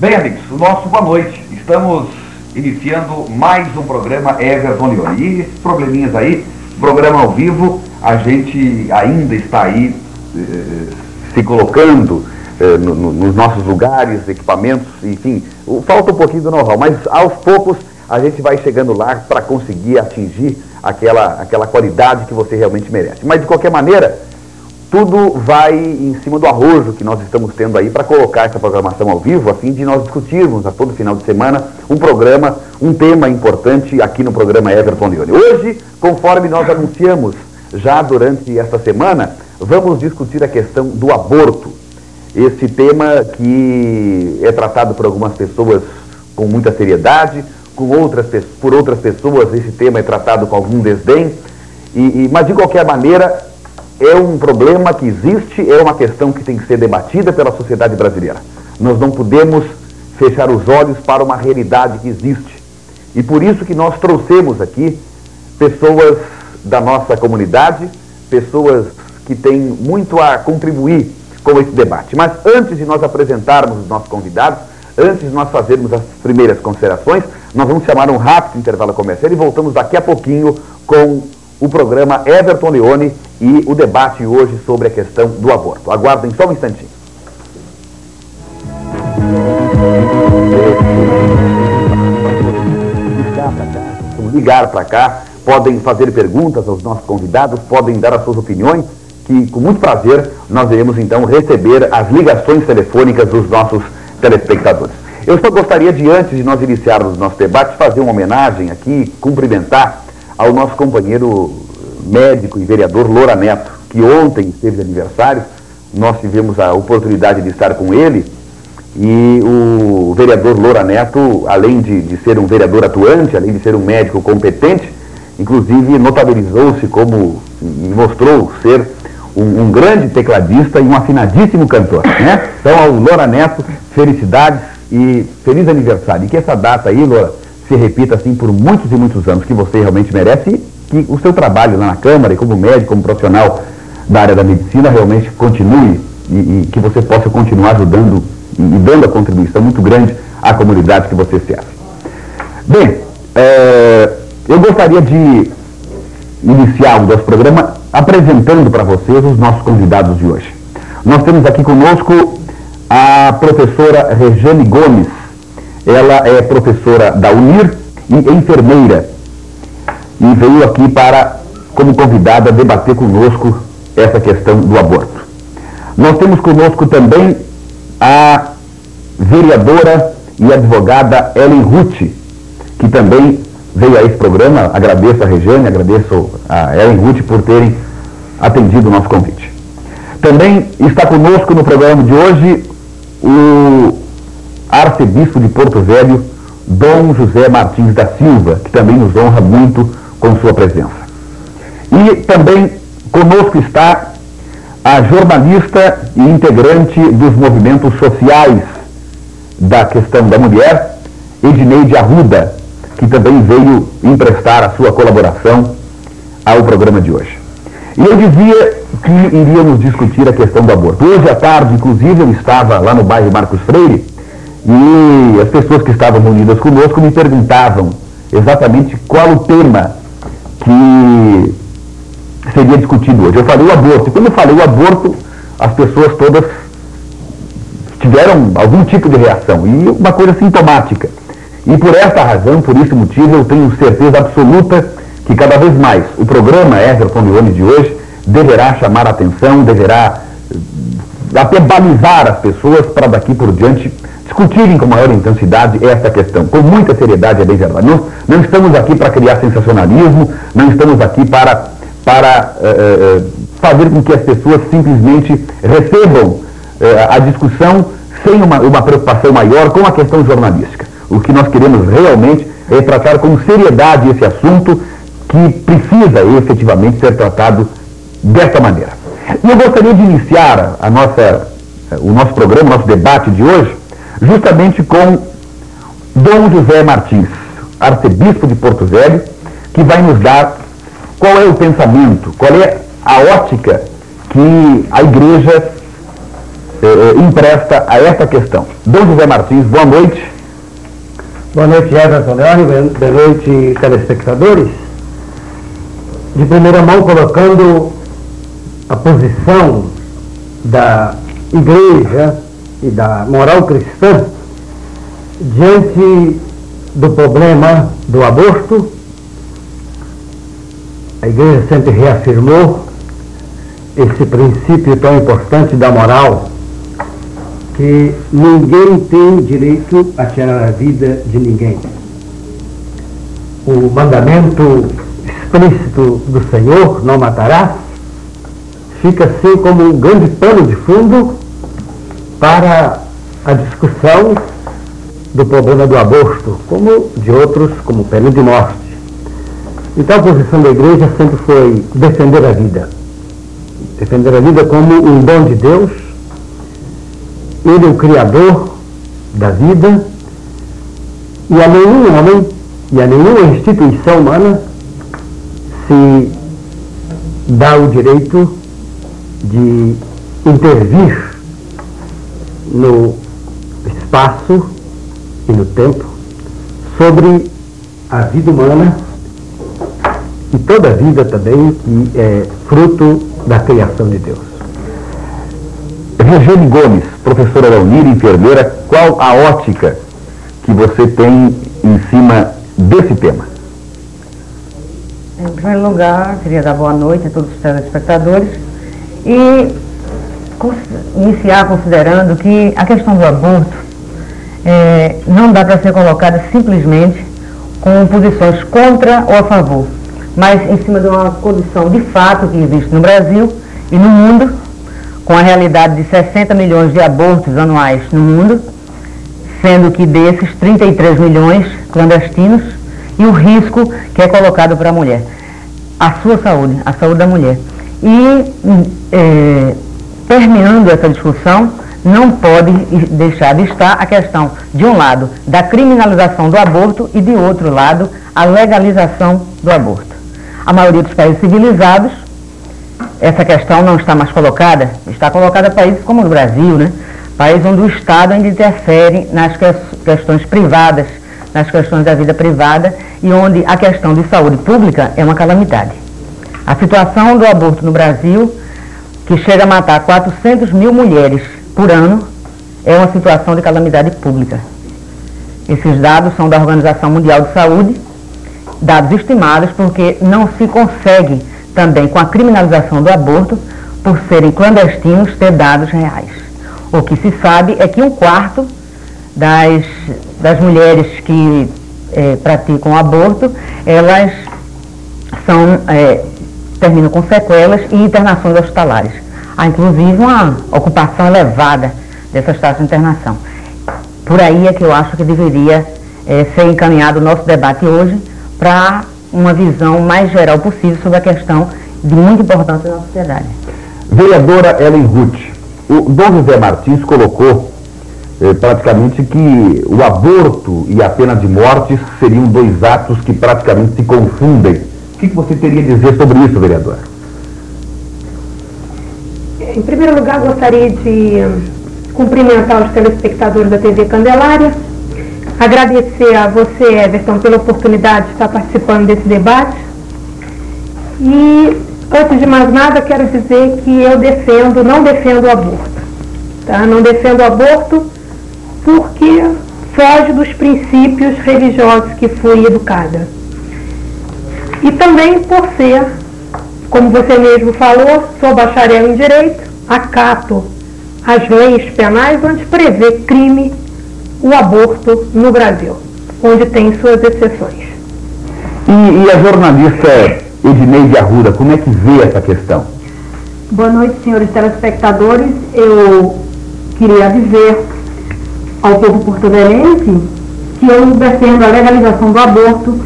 Bem, amigos, o nosso boa noite. Estamos iniciando mais um programa Everton Leone. E esses probleminhas aí, programa ao vivo, a gente ainda está aí se colocando nos nossos lugares, equipamentos, enfim, falta um pouquinho do know-how, mas aos poucos a gente vai chegando lá para conseguir atingir aquela qualidade que você realmente merece. Mas de qualquer maneira, tudo vai em cima do arrojo que nós estamos tendo aí para colocar essa programação ao vivo, a fim de nós discutirmos a todo final de semana um tema importante aqui no programa Everton Leone. Hoje, conforme nós anunciamos já durante esta semana, vamos discutir a questão do aborto. Esse tema que é tratado por algumas pessoas com muita seriedade, por outras pessoas esse tema é tratado com algum desdém, mas de qualquer maneira é um problema que existe, é uma questão que tem que ser debatida pela sociedade brasileira. Nós não podemos fechar os olhos para uma realidade que existe. E por isso que nós trouxemos aqui pessoas da nossa comunidade, pessoas que têm muito a contribuir com esse debate. Mas antes de nós apresentarmos os nossos convidados, antes de nós fazermos as primeiras considerações, nós vamos chamar um rápido intervalo comercial e voltamos daqui a pouquinho com o programa Everton Leone e o debate hoje sobre a questão do aborto. Aguardem só um instantinho. Ligar para cá, podem fazer perguntas aos nossos convidados, podem dar as suas opiniões, que com muito prazer nós iremos então receber as ligações telefônicas dos nossos telespectadores. Eu só gostaria de, antes de nós iniciarmos o nosso debate, fazer uma homenagem aqui, cumprimentar ao nosso companheiro médico e vereador Loura Neto, que ontem esteve de aniversário. Nós tivemos a oportunidade de estar com ele, e o vereador Loura Neto, além de ser um vereador atuante, além de ser um médico competente, inclusive notabilizou-se como, e mostrou ser um grande tecladista e um afinadíssimo cantor, né? Então, ao Loura Neto, felicidades e feliz aniversário. E que essa data aí, Loura, se repita assim por muitos e muitos anos, que você realmente merece, e que o seu trabalho lá na Câmara, e como médico, como profissional da área da medicina, realmente continue e que você possa continuar ajudando e dando a contribuição muito grande à comunidade que você serve. Bem, eu gostaria de iniciar o nosso programa apresentando para vocês os nossos convidados de hoje. Nós temos aqui conosco a professora Rejane Gomes. Ela é professora da UNIR e enfermeira, e veio aqui como convidada, debater conosco essa questão do aborto. Nós temos conosco também a vereadora e advogada Ellen Ruth, que também veio a esse programa. Agradeço a Rejane, agradeço a Ellen Ruth por terem atendido o nosso convite. Também está conosco no programa de hoje o arcebispo de Porto Velho, Dom José Martins da Silva, que também nos honra muito com sua presença. E também conosco está a jornalista e integrante dos movimentos sociais da questão da mulher, Edneide Arruda, que também veio emprestar a sua colaboração ao programa de hoje. E eu dizia que iríamos discutir a questão do aborto. Hoje à tarde, inclusive, eu estava lá no bairro Marcos Freire, e as pessoas que estavam reunidas conosco me perguntavam exatamente qual o tema que seria discutido hoje. Eu falei o aborto, e quando eu falei o aborto, as pessoas todas tiveram algum tipo de reação, e uma coisa sintomática. E por esta razão, por esse motivo, eu tenho certeza absoluta que cada vez mais o programa Everton Leone de hoje deverá chamar a atenção, deverá até balizar as pessoas para daqui por diante discutirem com maior intensidade essa questão, com muita seriedade, é bem verdade. Não estamos aqui para criar sensacionalismo, não estamos aqui para fazer com que as pessoas simplesmente recebam a discussão sem uma preocupação maior com a questão jornalística. O que nós queremos realmente é tratar com seriedade esse assunto que precisa efetivamente ser tratado desta maneira. E eu gostaria de iniciar o nosso programa, o nosso debate de hoje, justamente com Dom José Martins, arcebispo de Porto Velho, que vai nos dar qual é o pensamento, qual é a ótica que a igreja empresta a esta questão. Dom José Martins, boa noite. Boa noite, Everton Leone, boa noite, telespectadores. De primeira mão, colocando a posição da Igreja e da moral cristã diante do problema do aborto, a Igreja sempre reafirmou esse princípio tão importante da moral, que ninguém tem direito a tirar a vida de ninguém. O mandamento explícito do Senhor, não matarás, fica assim como um grande pano de fundo para a discussão do problema do aborto, como de outros, como pena de morte. Então a posição da Igreja sempre foi defender a vida. Defender a vida como um dom de Deus. Ele é o Criador da vida, e a nenhum homem e a nenhuma instituição humana se dá o direito de intervir no espaço e no tempo sobre a vida humana e toda a vida também que é fruto da criação de Deus. Regiane Gomes, professora da Unir, enfermeira, qual a ótica que você tem em cima desse tema? Em primeiro lugar, queria dar boa noite a todos os telespectadores e iniciar considerando que a questão do aborto não dá para ser colocada simplesmente com posições contra ou a favor, mas em cima de uma condição de fato que existe no Brasil e no mundo, com a realidade de 60 milhões de abortos anuais no mundo, sendo que desses 33 milhões clandestinos, e o risco que é colocado para a mulher, a sua saúde, a saúde da mulher. E terminando essa discussão, não pode deixar de estar a questão, de um lado, da criminalização do aborto e de outro lado, a legalização do aborto. A maioria dos países civilizados, essa questão não está mais colocada, está colocada em países como o Brasil, né? País onde o Estado ainda interfere nas questões privadas, nas questões da vida privada, e onde a questão de saúde pública é uma calamidade. A situação do aborto no Brasil, que chega a matar 400 mil mulheres por ano, é uma situação de calamidade pública. Esses dados são da Organização Mundial de Saúde, dados estimados porque não se consegue também com a criminalização do aborto, por serem clandestinos, ter dados reais. O que se sabe é que 1/4 das mulheres que praticam aborto, elas terminam com sequelas e internações hospitalares. Há inclusive uma ocupação elevada dessas taxas de internação. Por aí é que eu acho que deveria ser encaminhado o nosso debate hoje para uma visão mais geral possível sobre a questão de muita importância na sociedade. Vereadora Ellen Ruth, o Dom José Martins colocou praticamente que o aborto e a pena de morte seriam dois atos que praticamente se confundem. O que você teria a dizer sobre isso, vereadora? Em primeiro lugar, gostaria de cumprimentar os telespectadores da TV Candelária, agradecer a você, Everton, pela oportunidade de estar participando desse debate. E, antes de mais nada, quero dizer que eu não defendo o aborto. Tá? Não defendo o aborto porque foge dos princípios religiosos que fui educada. E também por ser, como você mesmo falou, sou bacharel em Direito, acato as leis penais onde prevê crime o aborto no Brasil, onde tem suas exceções. E a jornalista Edneide Arruda, como é que vê essa questão? Boa noite, senhores telespectadores. Eu queria dizer ao povo porto-velhense que eu defendo a legalização do aborto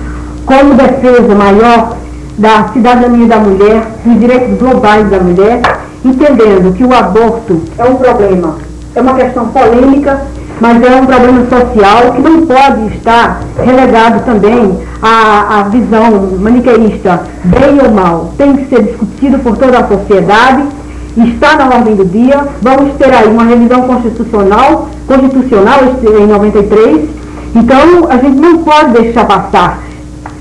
como defesa maior da cidadania da mulher, dos direitos globais da mulher, entendendo que o aborto é um problema, é uma questão polêmica, mas é um problema social que não pode estar relegado também à visão maniqueísta, bem ou mal. Tem que ser discutido por toda a sociedade está na ordem do dia. Vamos ter aí uma revisão constitucional em 93. Então, a gente não pode deixar passar.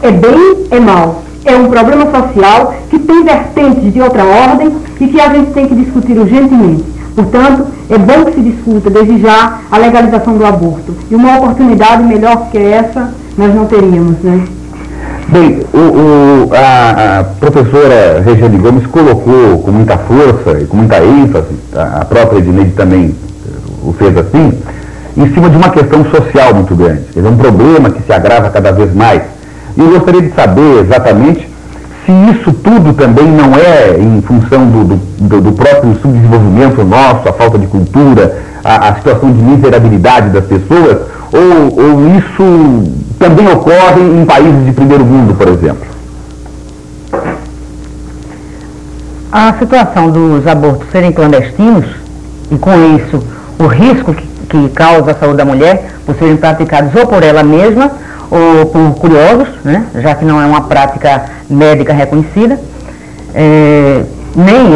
É bem, é mal. É um problema social que tem vertentes de outra ordem e que a gente tem que discutir urgentemente. Portanto, é bom que se discuta desde já a legalização do aborto. E uma oportunidade melhor que essa nós não teríamos, né? Bem, a professora Regiane Gomes colocou com muita força e com muita ênfase, a própria Edneide também o fez assim, em cima de uma questão social muito grande. Quer dizer, um problema que se agrava cada vez mais. E eu gostaria de saber exatamente se isso tudo também não é em função do próprio subdesenvolvimento nosso, a falta de cultura, a situação de miserabilidade das pessoas, ou isso também ocorre em países de primeiro mundo, por exemplo? A situação dos abortos serem clandestinos, e com isso o risco que causa à saúde da mulher, por serem praticados ou por ela mesma, ou por curiosos, né, já que não é uma prática médica reconhecida, nem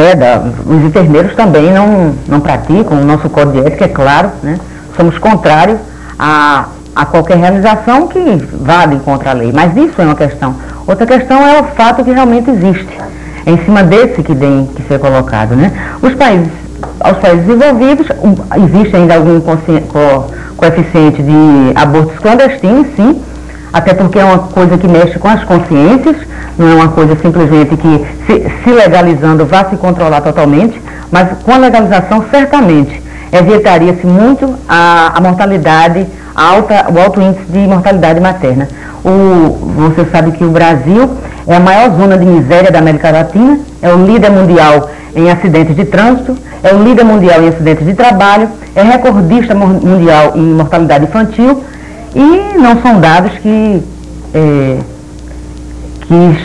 os enfermeiros também não praticam, o nosso código de ética é claro, né, somos contrários a qualquer realização que vale contra a lei, mas isso é uma questão. Outra questão é o fato que realmente existe, é em cima desse que tem que ser colocado, né. Aos países desenvolvidos, existe ainda algum coeficiente de abortos clandestinos, sim, até porque é uma coisa que mexe com as consciências, não é uma coisa simplesmente que se legalizando vai se controlar totalmente, mas com a legalização certamente evitaria-se muito a mortalidade alta, o alto índice de mortalidade materna. Você sabe que o Brasil é a maior zona de miséria da América Latina, é o líder mundial em acidentes de trânsito, é o líder mundial em acidentes de trabalho, é recordista mundial em mortalidade infantil, e não são dados que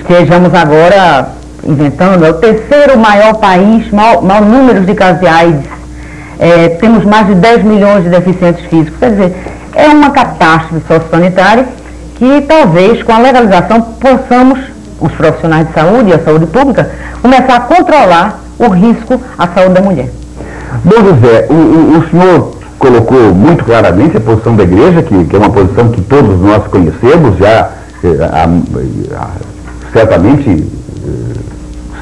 estejamos agora inventando. É o terceiro maior país, maior número de casos de AIDS. Temos mais de 10 milhões de deficientes físicos. Quer dizer, é uma catástrofe sociosanitária que talvez com a legalização possamos, os profissionais de saúde e a saúde pública, começar a controlar o risco à saúde da mulher. Bom, José, o senhor colocou muito claramente a posição da igreja, que é uma posição que todos nós conhecemos já há certamente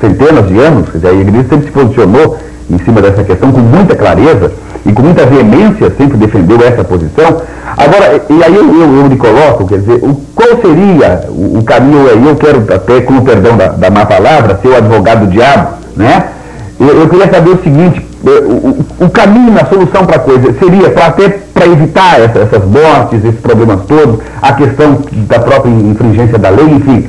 centenas de anos. Quer dizer, a igreja sempre se posicionou em cima dessa questão com muita clareza e com muita veemência, sempre defendeu essa posição. Agora, e aí eu lhe coloco, quer dizer, qual seria o caminho aí? Eu quero até, com o perdão da má palavra, ser o advogado do diabo, né? Eu queria saber o seguinte, o caminho, a solução para a coisa, seria para evitar essas mortes, esses problemas todos, a questão da própria infringência da lei, enfim,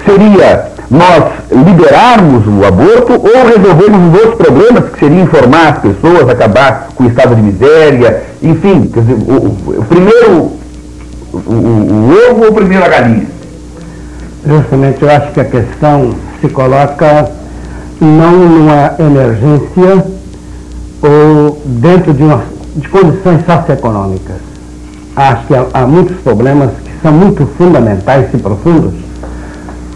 seria nós liberarmos o aborto ou resolvermos os outros problemas, que seria informar as pessoas, acabar com o estado de miséria, enfim, quer dizer, primeiro o ovo ou primeiro a galinha? Justamente, eu acho que a questão se coloca não numa emergência ou dentro de condições socioeconômicas. Acho que há muitos problemas que são muito fundamentais e profundos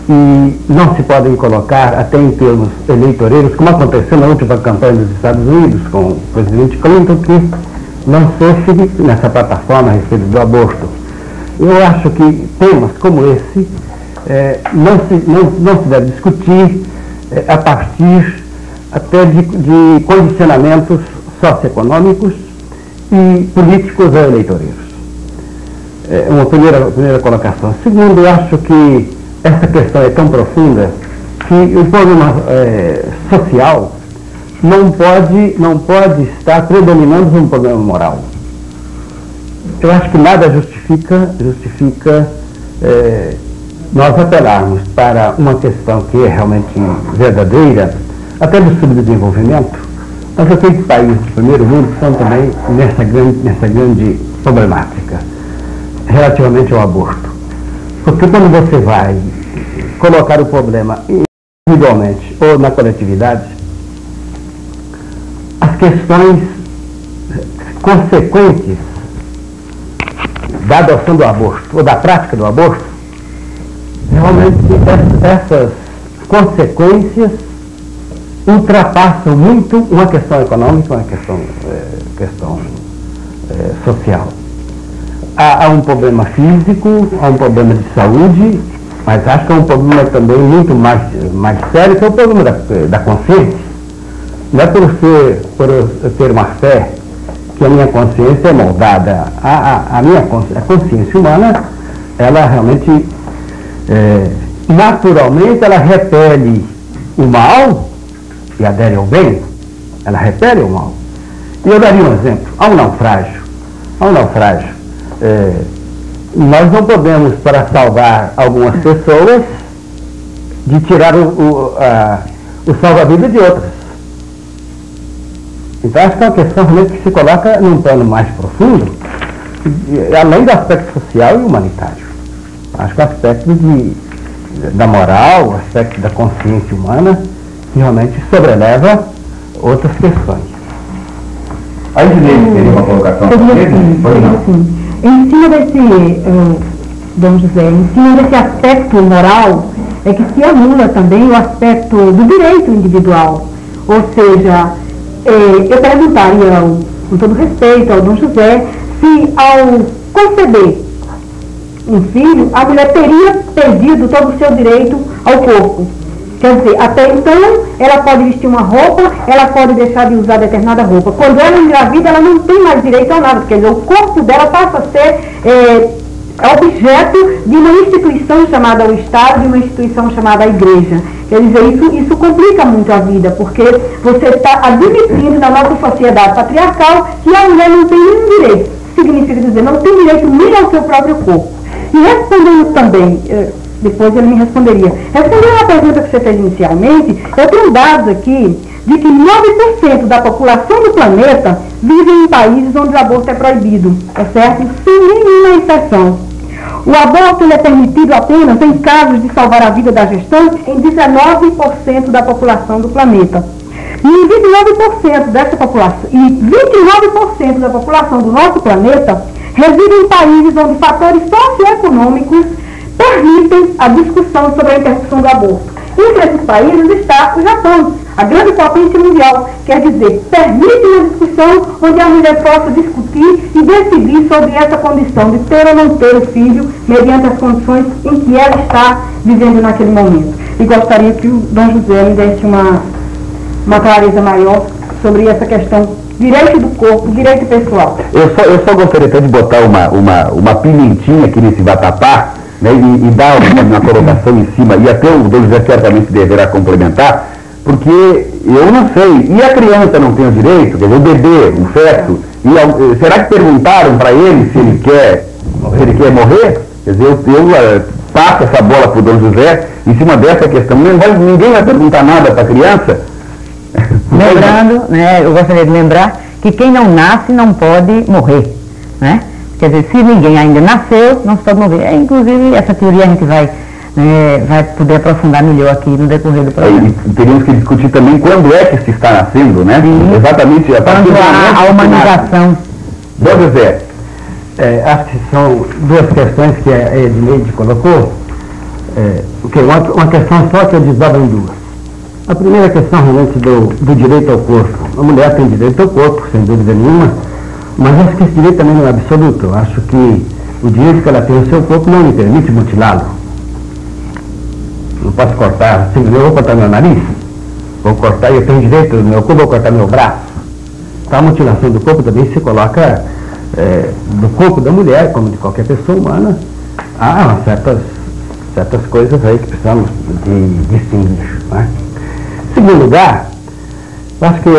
e não se podem colocar até em termos eleitoreiros, como aconteceu na última campanha dos Estados Unidos com o presidente Clinton, que lançou-se nessa plataforma a respeito do aborto. Eu acho que temas como esse não se deve discutir a partir até de condicionamentos socioeconômicos e políticos ou eleitoreiros. Uma primeira colocação. Segundo, eu acho que essa questão é tão profunda que o problema social não pode estar predominando um problema moral. Eu acho que nada justifica nós apelarmos para uma questão que é realmente verdadeira, até do subdesenvolvimento, mas aqueles países de primeiro mundo estão também nessa grande problemática relativamente ao aborto. Porque quando você vai colocar o problema individualmente ou na coletividade, as questões consequentes da adoção do aborto ou da prática do aborto, realmente essas consequências ultrapassam muito uma questão econômica, uma questão social. Há um problema físico, há um problema de saúde, mas acho que é um problema também muito mais sério, que é o problema da consciência. Não é por eu ter uma fé que a minha consciência é moldada. A consciência humana, ela realmente, naturalmente, ela repele o mal e adere ao bem. Ela repele o mal. E eu daria um exemplo. Há um naufrágio. Nós não podemos, para salvar algumas pessoas, de tirar o salva-vidas de outras. Então, acho que é uma questão realmente que se coloca num plano mais profundo, além do aspecto social e humanitário. Acho que o aspecto da moral, o aspecto da consciência humana, que realmente sobreleva outras questões. A Edneide teria uma colocação? Sim. Em cima desse, Dom José, em cima desse aspecto moral, é que se anula também o aspecto do direito individual. Ou seja, eu perguntaria, com todo respeito ao Dom José, se ao conceber um filho, a mulher teria perdido todo o seu direito ao corpo. Quer dizer, até então, ela pode vestir uma roupa, ela pode deixar de usar determinada roupa. Quando ela engravida, ela não tem mais direito a nada, quer dizer, o corpo dela passa a ser objeto de uma instituição chamada o Estado, de uma instituição chamada a Igreja. Quer dizer, isso complica muito a vida, porque você está admitindo na nossa sociedade patriarcal que a mulher não tem nenhum direito. Significa dizer, não tem direito nem ao seu próprio corpo. E respondendo também, depois ele me responderia, respondendo à pergunta que você fez inicialmente, eu tenho dados aqui de que 9% da população do planeta vive em países onde o aborto é proibido, tá certo? Sem nenhuma exceção. O aborto ele é permitido apenas em casos de salvar a vida da gestante em 19% da população do planeta. E 29% dessa população, e 29% da população do nosso planeta reside em países onde fatores socioeconômicos permitem a discussão sobre a interrupção do aborto. Entre esses países está o Japão, a grande potência mundial, quer dizer, permite uma discussão onde a mulher possa discutir e decidir sobre essa condição de ter ou não ter o filho, mediante as condições em que ela está vivendo naquele momento. E gostaria que o Dom José me desse uma clareza maior sobre essa questão, direito do corpo, direito pessoal. Eu só gostaria até de botar uma pimentinha aqui nesse vatapá, né, e dar uma colocação em cima, e até o Dom José certamente deverá complementar, porque eu não sei, e a criança não tem o direito, quer dizer, o bebê, o feto, será que perguntaram para ele se ele quer morrer? Quer dizer, eu passo essa bola para o Dom José em cima dessa questão. Ninguém vai perguntar nada para a criança. Lembrando, né, eu gostaria de lembrar que quem não nasce não pode morrer, né? Quer dizer, se ninguém ainda nasceu, não se pode morrer. Inclusive, essa teoria a gente vai poder aprofundar melhor aqui no decorrer do programa. E teríamos que discutir também quando é que se está nascendo, né? Sim. Exatamente. Quando há a humanização. Dom José. Acho que são duas questões que a Edneide colocou. Uma questão só que eu desdobro em duas. A primeira questão realmente do direito ao corpo. A mulher tem direito ao corpo, sem dúvida nenhuma, mas acho que esse direito também não é absoluto. Eu acho que o direito que ela tem ao seu corpo não lhe permite mutilá-lo. Não posso cortar, assim, eu vou cortar meu nariz, vou cortar, eu tenho direito no meu corpo, vou cortar meu braço. Então a mutilação do corpo também se coloca do corpo da mulher, como de qualquer pessoa humana. Há certas coisas aí que precisamos de distinguir, né? Em segundo lugar, eu acho que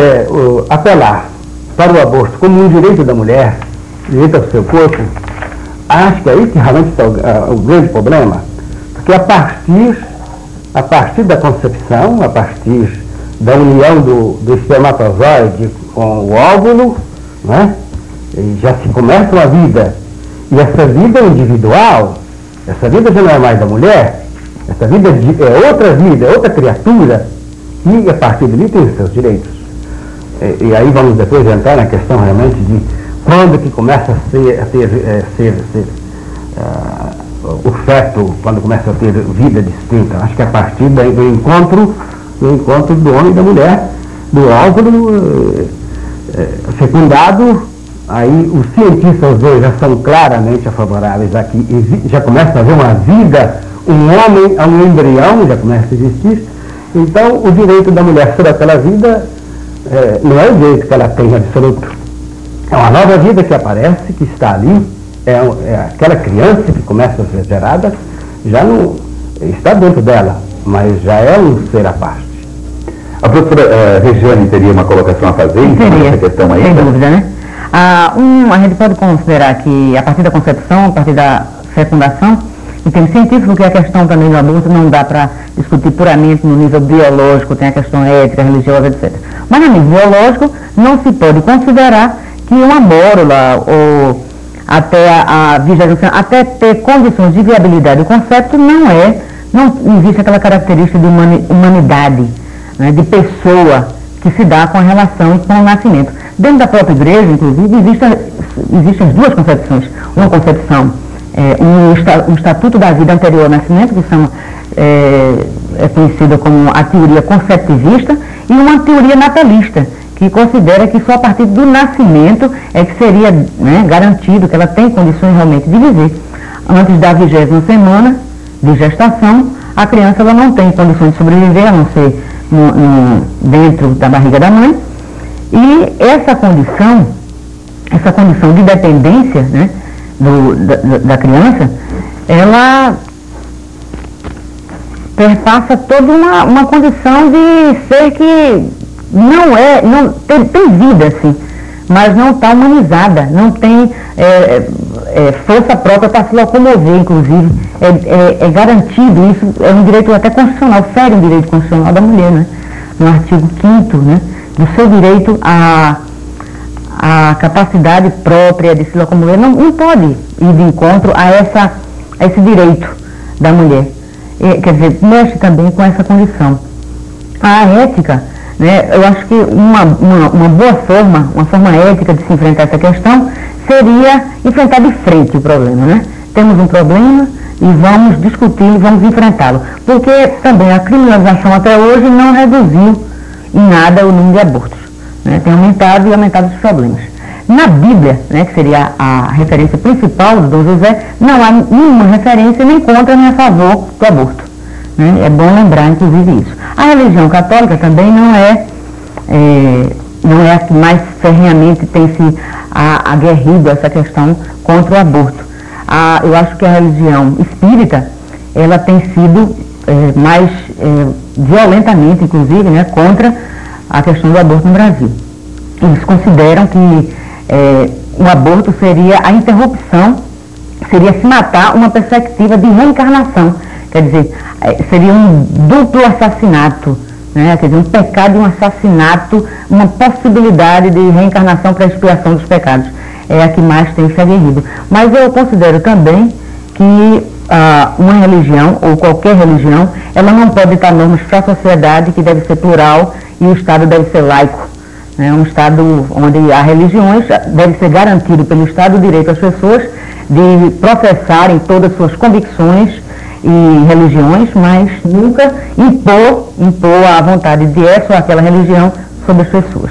apelar para o aborto como um direito da mulher, direito ao seu corpo, acho que é aí que realmente está o grande problema, porque a partir da concepção, a partir da união do espermatozoide com o óvulo, né, já se começa uma vida, e essa vida é individual, essa vida já não é mais da mulher, essa vida é outra vida, é outra criatura, e a partir dali tem os seus direitos. E aí vamos depois entrar na questão realmente de quando que começa o feto, quando começa a ter vida distinta. Acho que a partir do encontro no encontro do homem e da mulher, do óvulo fecundado. Aí os cientistas hoje já são claramente favoráveis a que já começa a haver uma vida, um homem a um embrião, já começa a existir. Então, o direito da mulher sobre aquela vida não é o direito que ela tem absoluto. É uma nova vida que aparece, que está ali, é aquela criança que começa a ser gerada, já não está dentro dela, mas já é um ser à parte. A professora Regiane teria uma colocação a fazer em cima dessa questão aí? Sem dúvida, né? A gente pode considerar que a partir da concepção, a partir da fecundação, em termos científicos, que a questão também do aborto não dá para discutir puramente no nível biológico, tem a questão ética, religiosa, etc. Mas no nível biológico, não se pode considerar que uma mórula ou até a vigésima, até ter condições de viabilidade do concepto, não existe aquela característica de humanidade, né, de pessoa que se dá com a relação e com o nascimento. Dentro da própria igreja, inclusive, existem as duas concepções. Uma concepção, um estatuto da vida anterior ao nascimento, que é conhecida como a teoria conceptivista, e uma teoria natalista, que considera que só a partir do nascimento é que seria, né, garantido que ela tem condições realmente de viver. Antes da 20ª semana de gestação, a criança ela não tem condições de sobreviver, a não ser dentro da barriga da mãe. E essa condição de dependência, né, da criança, ela perpassa toda uma condição de ser que tem vida, sim, mas não está humanizada, não tem força própria para se locomover, inclusive. É garantido, isso é um direito até constitucional, fere um direito constitucional da mulher, né? No artigo 5º, né? Do seu direito à capacidade própria de se locomover, não pode ir de encontro a esse direito da mulher. Quer dizer, mexe também com essa condição. A ética, né, eu acho que uma boa forma, uma forma ética de se enfrentar essa questão seria enfrentar de frente o problema, né? Temos um problema e vamos discutir, vamos enfrentá-lo. Porque também a criminalização até hoje não reduziu em nada o número de abortos, né? Tem aumentado os problemas. Na Bíblia, né, que seria a referência principal do Dom José, não há nenhuma referência nem contra nem a favor do aborto, né? É bom lembrar, inclusive, isso. A religião católica também não é a que mais ferrenhamente tem se aguerrido essa questão contra o aborto. Eu acho que a religião espírita, ela tem sido mais violentamente, inclusive, né, contra a questão do aborto no Brasil. Eles consideram que o aborto seria a interrupção, seria se matar uma perspectiva de reencarnação. Quer dizer, seria um duplo assassinato, né? Quer dizer, um pecado e um assassinato, uma possibilidade de reencarnação para a expiação dos pecados. É a que mais tem se aguerrido. Mas eu considero também que uma religião, ou qualquer religião, ela não pode ditar normas para a sociedade, que deve ser plural, e o Estado deve ser laico. Né? Um Estado onde há religiões, deve ser garantido pelo Estado o direito às pessoas de professarem todas as suas convicções e religiões, mas nunca impor a vontade de essa ou aquela religião sobre as pessoas.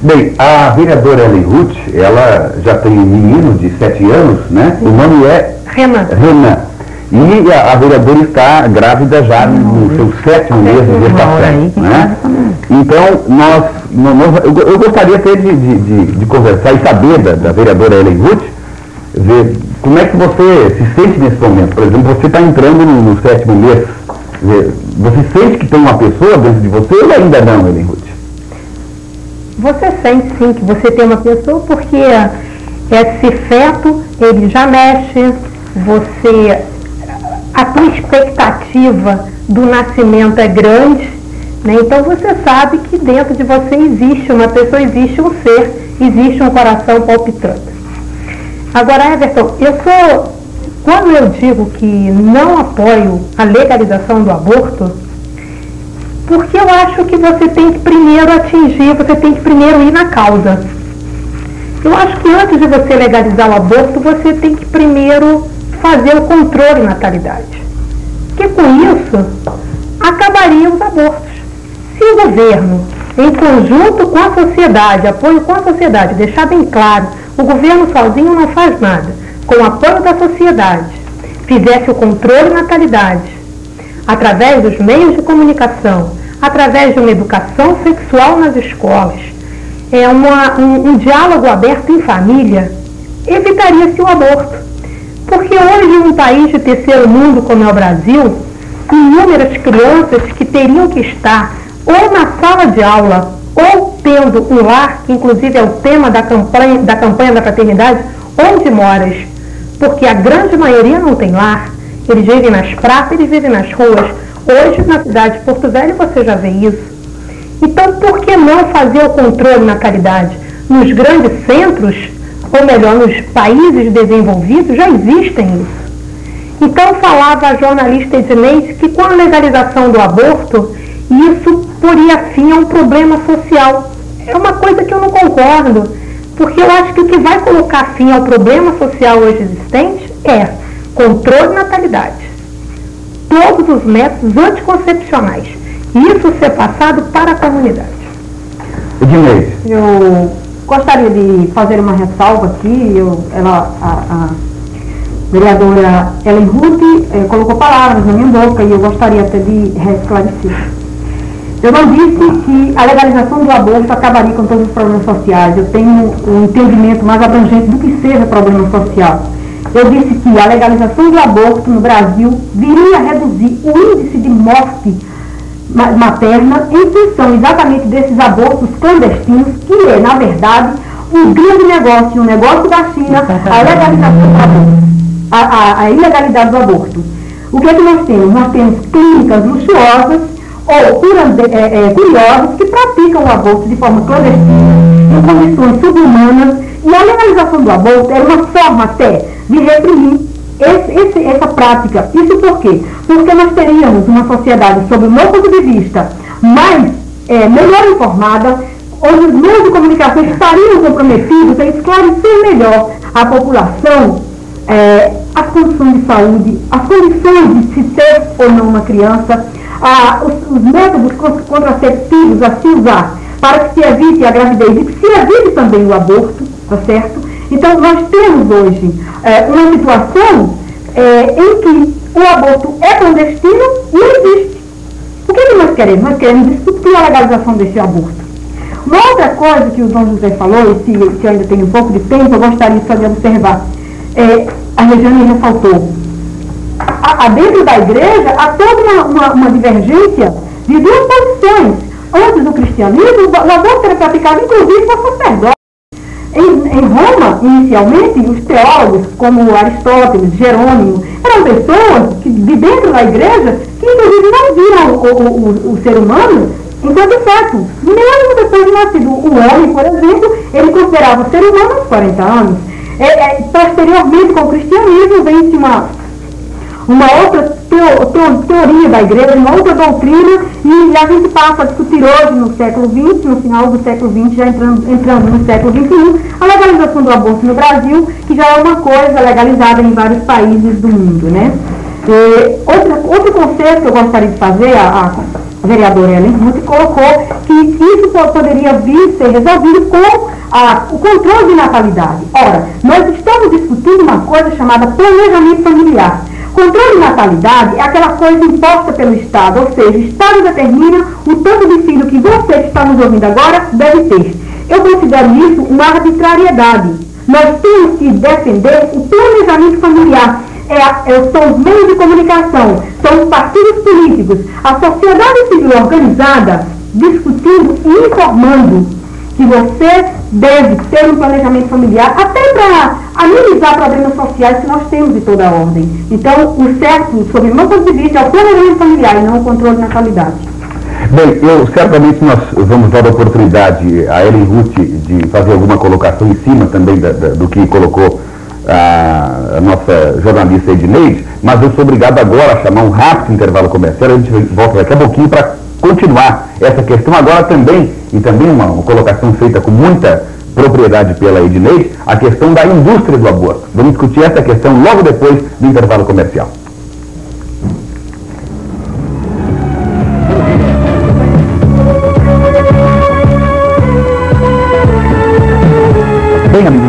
Bem, a vereadora Ellen Ruth, ela já tem um menino de 7 anos, né? Sim. O nome é Renan. E a vereadora está grávida já no seu 7º mês de gestação, né? Então, eu gostaria até de conversar e saber da vereadora Ellen Ruth, ver como é que você se sente nesse momento. Por exemplo, você está entrando no 7º mês, você sente que tem uma pessoa dentro de você ou ainda não, Ellen Ruth? Você sente sim que você tem uma pessoa, porque esse feto, ele já mexe, a tua expectativa do nascimento é grande, né? Então você sabe que dentro de você existe uma pessoa, existe um ser, existe um coração palpitando. Agora, Everton, quando eu digo que não apoio a legalização do aborto, porque eu acho que você tem que primeiro você tem que primeiro ir na causa. Eu acho que antes de você legalizar o aborto, você tem que primeiro fazer o controle de natalidade. Porque com isso, acabariam os abortos. Se o governo, em conjunto com a sociedade, apoio com a sociedade, deixar bem claro, o governo sozinho não faz nada, com o apoio da sociedade, fizesse o controle de natalidade, através dos meios de comunicação, através de uma educação sexual nas escolas, um diálogo aberto em família, evitaria-se o aborto. Porque hoje, em um país de terceiro mundo como é o Brasil, inúmeras crianças que teriam que estar ou na sala de aula ou tendo um lar, que inclusive é o tema da campanha da fraternidade, onde moras, porque a grande maioria não tem lar, eles vivem nas praças, eles vivem nas ruas. Hoje, na cidade de Porto Velho, você já vê isso. Então, por que não fazer o controle de natalidade? Nos grandes centros, ou melhor, nos países desenvolvidos, já existem isso. Então, falava a jornalista Edneide que com a legalização do aborto, isso poria fim a um problema social. É uma coisa que eu não concordo, porque eu acho que o que vai colocar fim ao problema social hoje existente é controle de natalidade. Todos os métodos anticoncepcionais. Isso ser passado para a comunidade. Edneide. Eu gostaria de fazer uma ressalva aqui. A vereadora Ellen Ruth colocou palavras na minha boca e eu gostaria até de resclarecer. Eu não disse que a legalização do aborto acabaria com todos os problemas sociais. Eu tenho um entendimento mais abrangente do que seja problema social. Eu disse que a legalização do aborto no Brasil viria a reduzir o índice de morte materna em função exatamente desses abortos clandestinos, que é, na verdade, um grande negócio, um negócio da China, a legalização do aborto, a ilegalidade do aborto. O que é que nós temos? Nós temos clínicas luxuosas ou curiosas que praticam o aborto de forma clandestina, em condições subhumanas, e a legalização do aborto era uma forma até de reprimir essa prática. Isso por quê? Porque nós teríamos uma sociedade, sob o meu ponto de vista, melhor informada, onde os meios de comunicação estariam comprometidos a esclarecer melhor a população as condições de saúde, as condições de se ter ou não uma criança, os métodos contraceptivos a se usar para que se evite a gravidez e que se evite também o aborto, tá certo? Então, nós temos hoje uma situação em que o aborto é clandestino e existe. O que nós queremos? Nós queremos discutir a legalização desse aborto. Uma outra coisa que o Dom José falou, e se eu ainda tenho um pouco de tempo, eu gostaria só de observar. A Regiane ressaltou. Dentro da igreja, há toda uma divergência de duas posições. Antes do cristianismo, o aborto era praticado, inclusive, por sacerdotes. Em Roma, inicialmente, os teólogos, como Aristóteles, Jerônimo, eram pessoas que, de dentro da igreja, que inclusive não viam o ser humano enquanto feto. Mesmo depois de nascido. O homem, por exemplo, ele considerava o ser humano aos 40 anos. Posteriormente, com o cristianismo, vem-se uma outra teoria da igreja, uma outra doutrina, e a gente passa a discutir hoje, no século XX, no final do século XX, já entrando no século XXI, a legalização do aborto no Brasil, que já é uma coisa legalizada em vários países do mundo, né? Outro conceito que eu gostaria de fazer, a vereadora Ellen Ruth colocou que isso poderia vir ser resolvido com o controle de natalidade. Ora, nós estamos discutindo uma coisa chamada planejamento familiar. Controle de natalidade é aquela coisa imposta pelo Estado, ou seja, o Estado determina o tanto de filho que você que está nos ouvindo agora deve ter. Eu considero isso uma arbitrariedade. Nós temos que defender o planejamento familiar. São os meios de comunicação, são os partidos políticos, a sociedade civil organizada, discutindo e informando que você deve ter um planejamento familiar, até para amenizar problemas sociais que nós temos de toda a ordem. Então, o certo, sob o meu ponto de vista, é o planejamento familiar e não o controle de natalidade. Bem, certamente nós vamos dar a oportunidade a Ellen Ruth de fazer alguma colocação em cima também do que colocou a nossa jornalista Edneide, mas eu sou obrigado agora a chamar um rápido intervalo comercial. A gente volta daqui a pouquinho para continuar essa questão agora também, e também uma colocação feita com muita propriedade pela Edneide, a questão da indústria do aborto. Vamos discutir essa questão logo depois do intervalo comercial.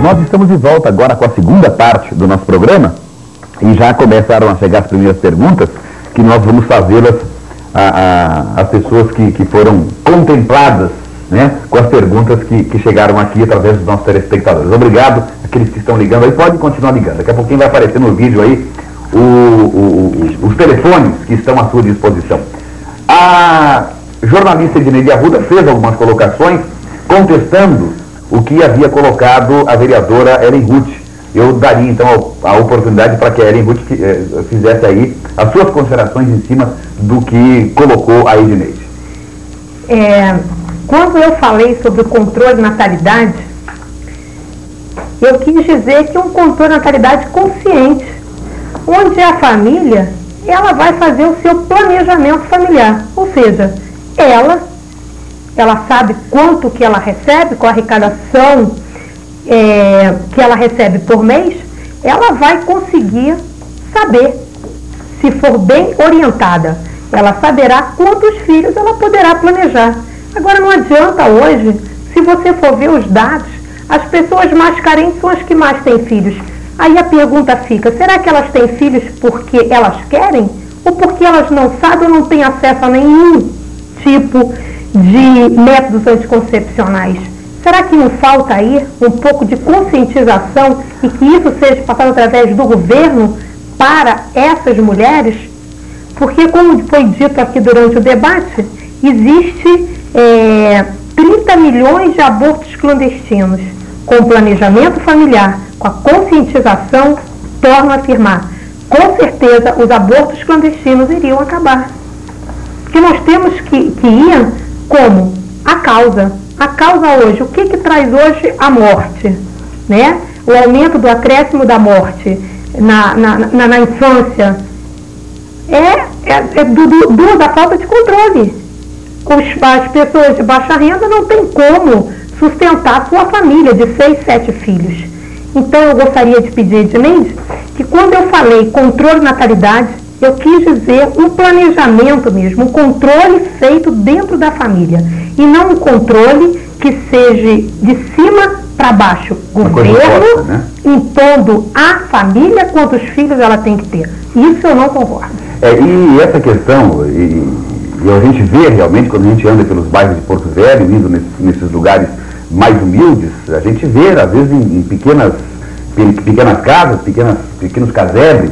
Nós estamos de volta agora com a segunda parte do nosso programa e já começaram a chegar as primeiras perguntas que nós vamos fazê-las às pessoas que foram contempladas, né, com as perguntas que chegaram aqui através dos nossos telespectadores. Obrigado, aqueles que estão ligando aí, podem continuar ligando. Daqui a pouquinho vai aparecer no vídeo aí os telefones que estão à sua disposição. A jornalista Edneide Arruda fez algumas colocações contestando o que havia colocado a vereadora Ellen Ruth. Eu daria então a oportunidade para que a Ellen Ruth fizesse aí as suas considerações em cima do que colocou a Edneide. Quando eu falei sobre o controle de natalidade, eu quis dizer que é um controle de natalidade consciente, onde a família ela vai fazer o seu planejamento familiar, ou seja, ela sabe quanto que ela recebe, com a arrecadação que ela recebe por mês, ela vai conseguir saber, se for bem orientada, ela saberá quantos filhos ela poderá planejar. Agora não adianta hoje, se você for ver os dados, as pessoas mais carentes são as que mais têm filhos. Aí a pergunta fica, será que elas têm filhos porque elas querem? Ou porque elas não sabem ou não têm acesso a nenhum tipo de métodos anticoncepcionais? Será que não falta aí um pouco de conscientização e que isso seja passado através do governo para essas mulheres? Porque, como foi dito aqui durante o debate, existe 30 milhões de abortos clandestinos. Com o planejamento familiar, com a conscientização, torno a afirmar, com certeza os abortos clandestinos iriam acabar. Porque nós temos que ir como a causa. A causa hoje, o que traz hoje a morte? Né? O aumento do acréscimo da morte na infância da falta de controle. As pessoas de baixa renda não têm como sustentar sua família de 6, 7 filhos. Então eu gostaria de pedir, Edneide, que quando eu falei controle de natalidade, eu quis dizer um planejamento mesmo, um controle feito dentro da família. E não um controle que seja de cima para baixo. Governo, né? Impondo à família quantos filhos ela tem que ter. Isso eu não concordo. E essa questão, e a gente vê realmente, quando a gente anda pelos bairros de Porto Velho, indo nesses lugares mais humildes, a gente vê, às vezes, em pequenas casas, pequenos casebres,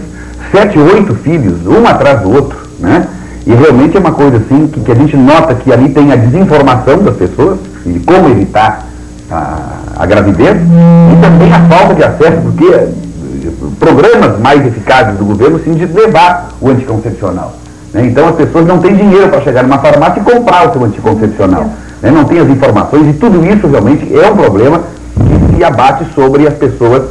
7, 8 filhos, um atrás do outro, né? E realmente é uma coisa assim que a gente nota que ali tem a desinformação das pessoas, de como evitar a gravidez, e também a falta de acesso, porque programas mais eficazes do governo, sim, de levar o anticoncepcional. Né? Então as pessoas não têm dinheiro para chegar numa farmácia e comprar o seu anticoncepcional. Né? Não tem as informações, e tudo isso realmente é um problema que se abate sobre as pessoas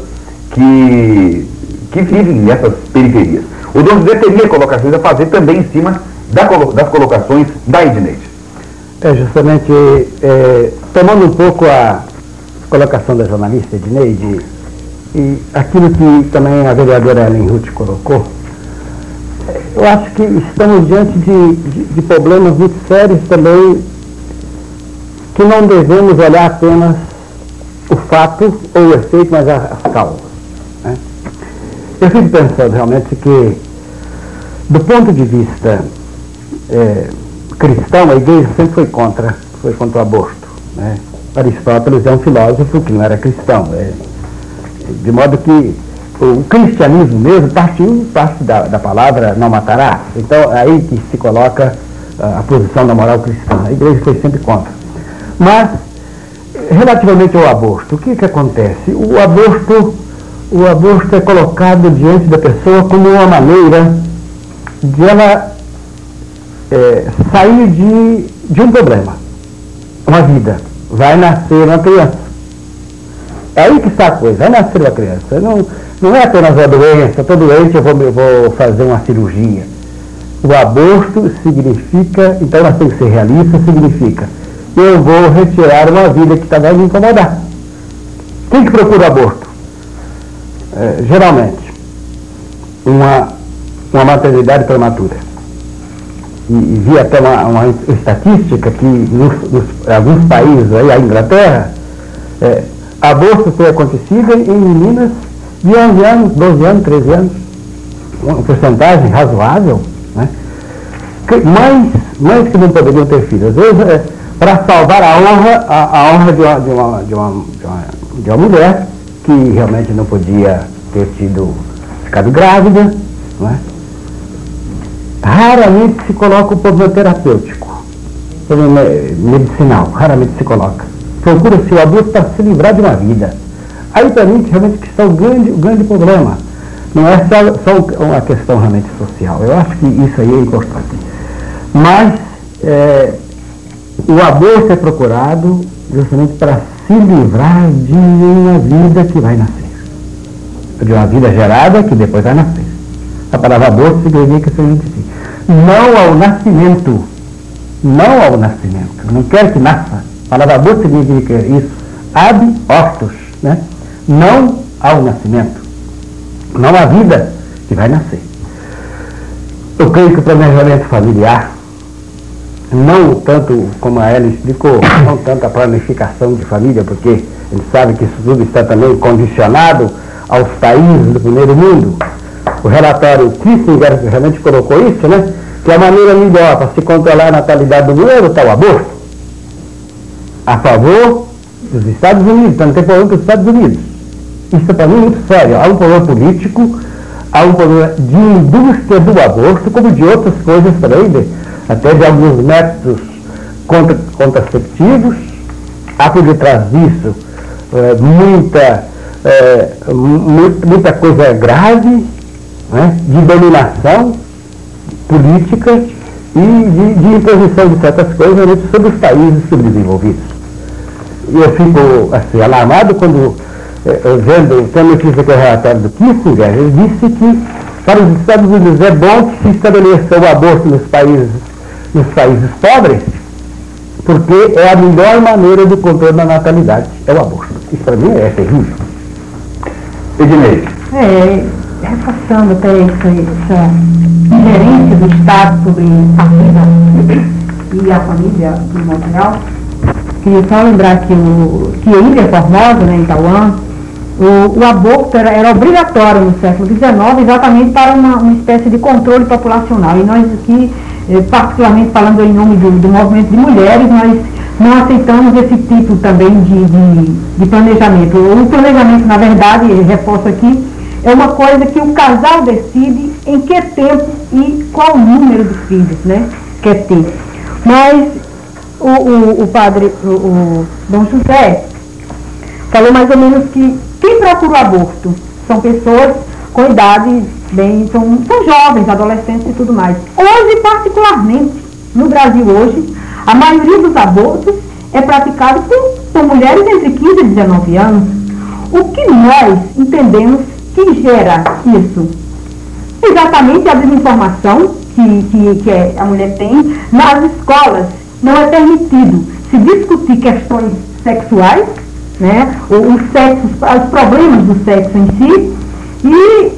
que vivem nessas periferias. O Dom José teria colocações a fazer também em cima das colocações da Edneide. Justamente, tomando um pouco a colocação da jornalista Edneide e aquilo que também a vereadora Ellen Ruth colocou, eu acho que estamos diante de problemas muito sérios também, que não devemos olhar apenas o fato ou o efeito, mas as causas. Né? Eu fico pensando realmente que, do ponto de vista cristão, a igreja sempre foi contra o aborto. Né? Aristóteles é um filósofo que não era cristão. De modo que o cristianismo mesmo parte da palavra não matarás. Então, é aí que se coloca a posição da moral cristã. A igreja foi sempre contra. Mas, relativamente ao aborto, o que acontece? O aborto é colocado diante da pessoa como uma maneira de ela sair de um problema, uma vida. Vai nascer uma criança. É aí que está a coisa, vai nascer uma criança. Não é apenas uma doença, estou doente, eu vou fazer uma cirurgia. O aborto significa, então nós temos que ser realistas, significa, eu vou retirar uma vida que está me incomodar. Quem que procura aborto? Geralmente, uma maternidade prematura. E vi até uma estatística que em alguns países, aí, a Inglaterra, abortos têm acontecido em meninas de 11 anos, 12 anos, 13 anos, uma porcentagem razoável, né? Mães que não poderiam ter filhos, às vezes para salvar a honra de uma mulher que realmente não podia ter ficado grávida, não é? Raramente se coloca o problema terapêutico, problema medicinal, raramente se coloca. Procura-se o aborto para se livrar de uma vida. Aí para mim realmente que está o grande problema. Não é só uma questão realmente social. Eu acho que isso aí é importante. Mas o aborto é procurado justamente para se livrar de uma vida que vai nascer. De uma vida gerada que depois vai nascer. A palavra aborto significa isso, assim, não ao nascimento. Não ao nascimento. Eu não quero que nasça. A palavra aborto significa isso. Ab ortus, né? Não ao nascimento. Não à vida que vai nascer. Eu creio que o planejamento familiar, não tanto como a Ellen explicou, não tanto a planificação de família, porque ele sabe que isso tudo está também condicionado aos países do primeiro mundo. O relatório Kissinger realmente colocou isso, né? Que a maneira melhor para se controlar a natalidade do mundo está o aborto. A favor dos Estados Unidos, então não tem problema com os Estados Unidos. Isso para mim é muito sério. Há um problema político, há um problema de indústria do aborto, como de outras coisas também, até de alguns métodos contraceptivos. Há por detrás disso muita coisa grave, né, de dominação política e de imposição de certas coisas sobre os países subdesenvolvidos. E eu fico assim, alarmado quando vendo a notícia que é o relatório do Kissinger. Ele disse que para os Estados Unidos é bom que se estabeleça o aborto nos países pobres, porque é a melhor maneira de controle da natalidade, é o aborto. Isso para mim é terrível. Ednei. Reforçando até essa ingerência do Estado sobre a vida e a família, no modo geral, queria só lembrar que a Ilha Formosa, né, em Taiwan, o aborto era obrigatório no século XIX, exatamente para uma espécie de controle populacional. E nós aqui, particularmente falando em nome do movimento de mulheres, nós não aceitamos esse tipo também de planejamento. O planejamento, na verdade, reforço aqui, é uma coisa que o casal decide em que tempo e qual número de filhos, né, quer ter. Mas o padre, o Dom José, falou mais ou menos que quem procura o aborto são pessoas com idade são jovens, adolescentes e tudo mais. Hoje, particularmente, no Brasil hoje, a maioria dos abortos é praticado por mulheres entre 15 e 19 anos. O que nós entendemos que gera isso? Exatamente a desinformação que a mulher tem. Nas escolas não é permitido se discutir questões sexuais, né, os problemas do sexo em si, e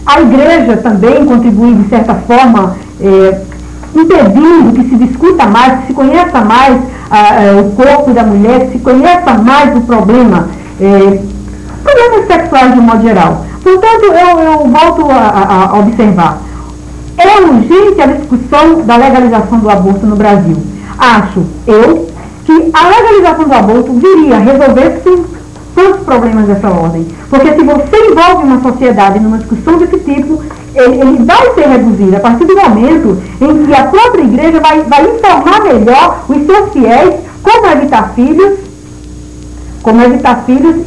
a igreja também contribui de certa forma, impedindo que se discuta mais, que se conheça mais o corpo da mulher, que se conheça mais o problemas sexuais de um modo geral. Portanto, eu volto a observar. É urgente a discussão da legalização do aborto no Brasil. Acho eu que a legalização do aborto viria a resolver sim todos os problemas dessa ordem. Porque se você envolve uma sociedade numa discussão desse tipo, ele vai ser reduzido a partir do momento em que a própria igreja vai informar melhor os seus fiéis como evitar filhos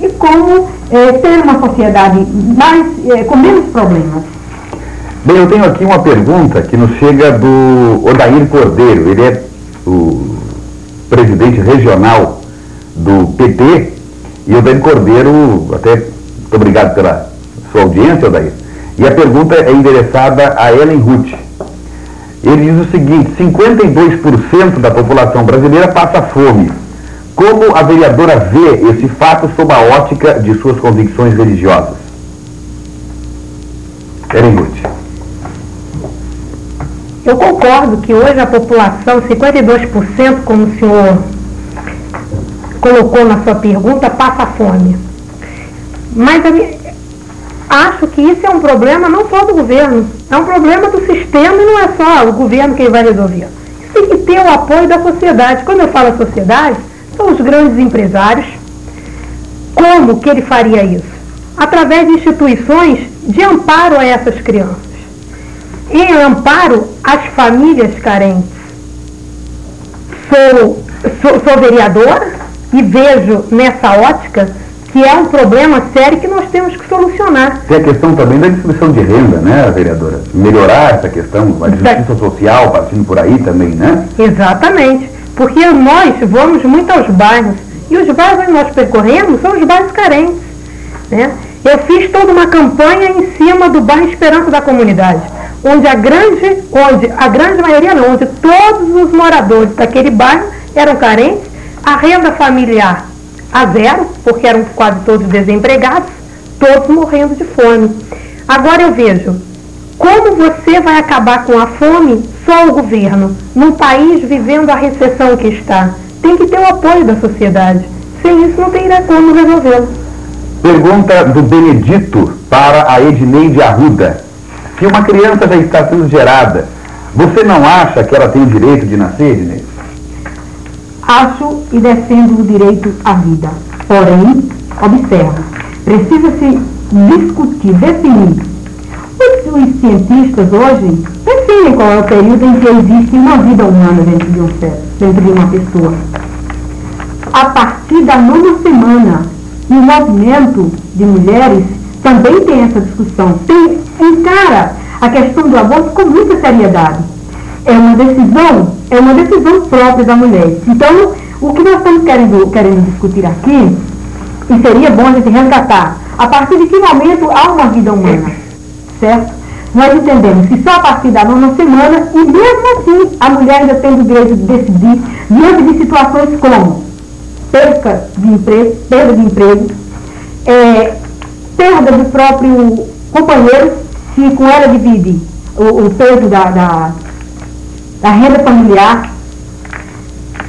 e como ter uma sociedade com menos problemas. Bem, eu tenho aqui uma pergunta que nos chega do Odair Cordeiro. Ele é o presidente regional do PT. E Odair Cordeiro, até muito obrigado pela sua audiência, Odair. E a pergunta é endereçada a Ellen Ruth. Ele diz o seguinte: 52% da população brasileira passa fome. Como a vereadora vê esse fato sob a ótica de suas convicções religiosas? Ellen Ruth. Eu concordo que hoje a população, 52%, como o senhor colocou na sua pergunta, passa fome. Mas acho que isso é um problema não só do governo, é um problema do sistema e não é só o governo quem vai resolver. Isso tem que ter o apoio da sociedade. Quando eu falo sociedade, são os grandes empresários. Como que ele faria isso? Através de instituições de amparo a essas crianças. E amparo às famílias carentes. Sou vereadora e vejo nessa ótica que é um problema sério que nós temos que solucionar. Tem a questão também da distribuição de renda, né, vereadora? Melhorar essa questão, a justiça social, partindo por aí também, né? Exatamente, porque nós vamos muito aos bairros, e os bairros que nós percorremos são os bairros carentes, né? Eu fiz toda uma campanha em cima do bairro Esperança da Comunidade, onde a grande maioria não, onde todos os moradores daquele bairro eram carentes, a renda familiar a zero, porque eram quase todos desempregados, todos morrendo de fome. Agora eu vejo, como você vai acabar com a fome? Só o governo, num país vivendo a recessão que está. Tem que ter o apoio da sociedade. Sem isso não teria como resolvê-lo. Pergunta do Benedito para a Edneide Arruda. Se uma criança já está sendo gerada, você não acha que ela tem o direito de nascer, Edneide? Acho e defendo o direito à vida. Porém, observo, precisa-se discutir, definir. Os cientistas hoje definem qual é o período em que existe uma vida humana dentro de um ser, dentro de uma pessoa. A partir da 9ª semana, e o movimento de mulheres também tem essa discussão, encara a questão do aborto com muita seriedade. É uma decisão própria da mulher. Então, o que nós estamos querendo discutir aqui, e seria bom a gente resgatar, a partir de que momento há uma vida humana, certo? Nós entendemos que só a partir da 9ª semana, e mesmo assim, a mulher ainda tem o direito de decidir, diante de situações como perda de emprego, perda do próprio companheiro, se com ela divide o peso da renda familiar.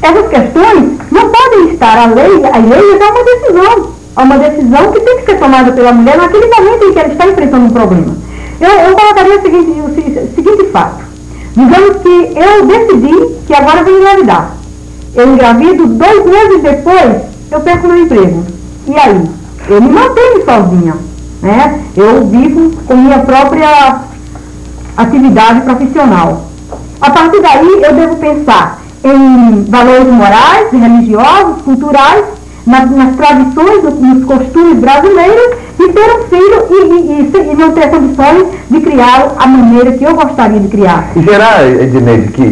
Essas questões não podem estar, a lei é uma decisão que tem que ser tomada pela mulher naquele momento em que ela está enfrentando um problema. Eu colocaria o seguinte fato. Digamos que eu decidi que agora vou engravidar. Eu engravido, 2 meses depois, eu perco meu emprego. E aí? Eu me mantenho sozinha, né? Eu vivo com minha própria atividade profissional. A partir daí, eu devo pensar em valores morais, religiosos, culturais, nas tradições, nos costumes brasileiros, e ter um filho e não ter condições de criá-lo a maneira que eu gostaria de criar. E será, Edneide, que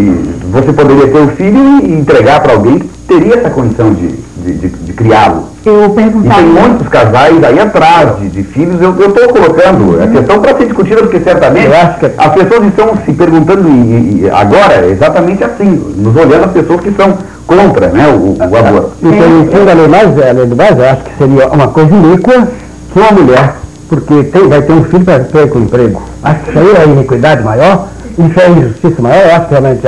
você poderia ter um filho e entregar para alguém que teria essa condição de criá-lo? Eu perguntava... E tem muitos casais aí atrás de filhos. Eu estou colocando a questão para ser discutida, porque certamente eu acho que as pessoas estão se perguntando agora exatamente assim, nos olhando as pessoas que são contra, né, o aborto. Então, além do mais, eu acho que seria uma coisa iníqua que uma mulher, porque vai ter um filho para ter com emprego. Acho que isso aí é a iniquidade maior, isso é a injustiça maior. Eu acho que realmente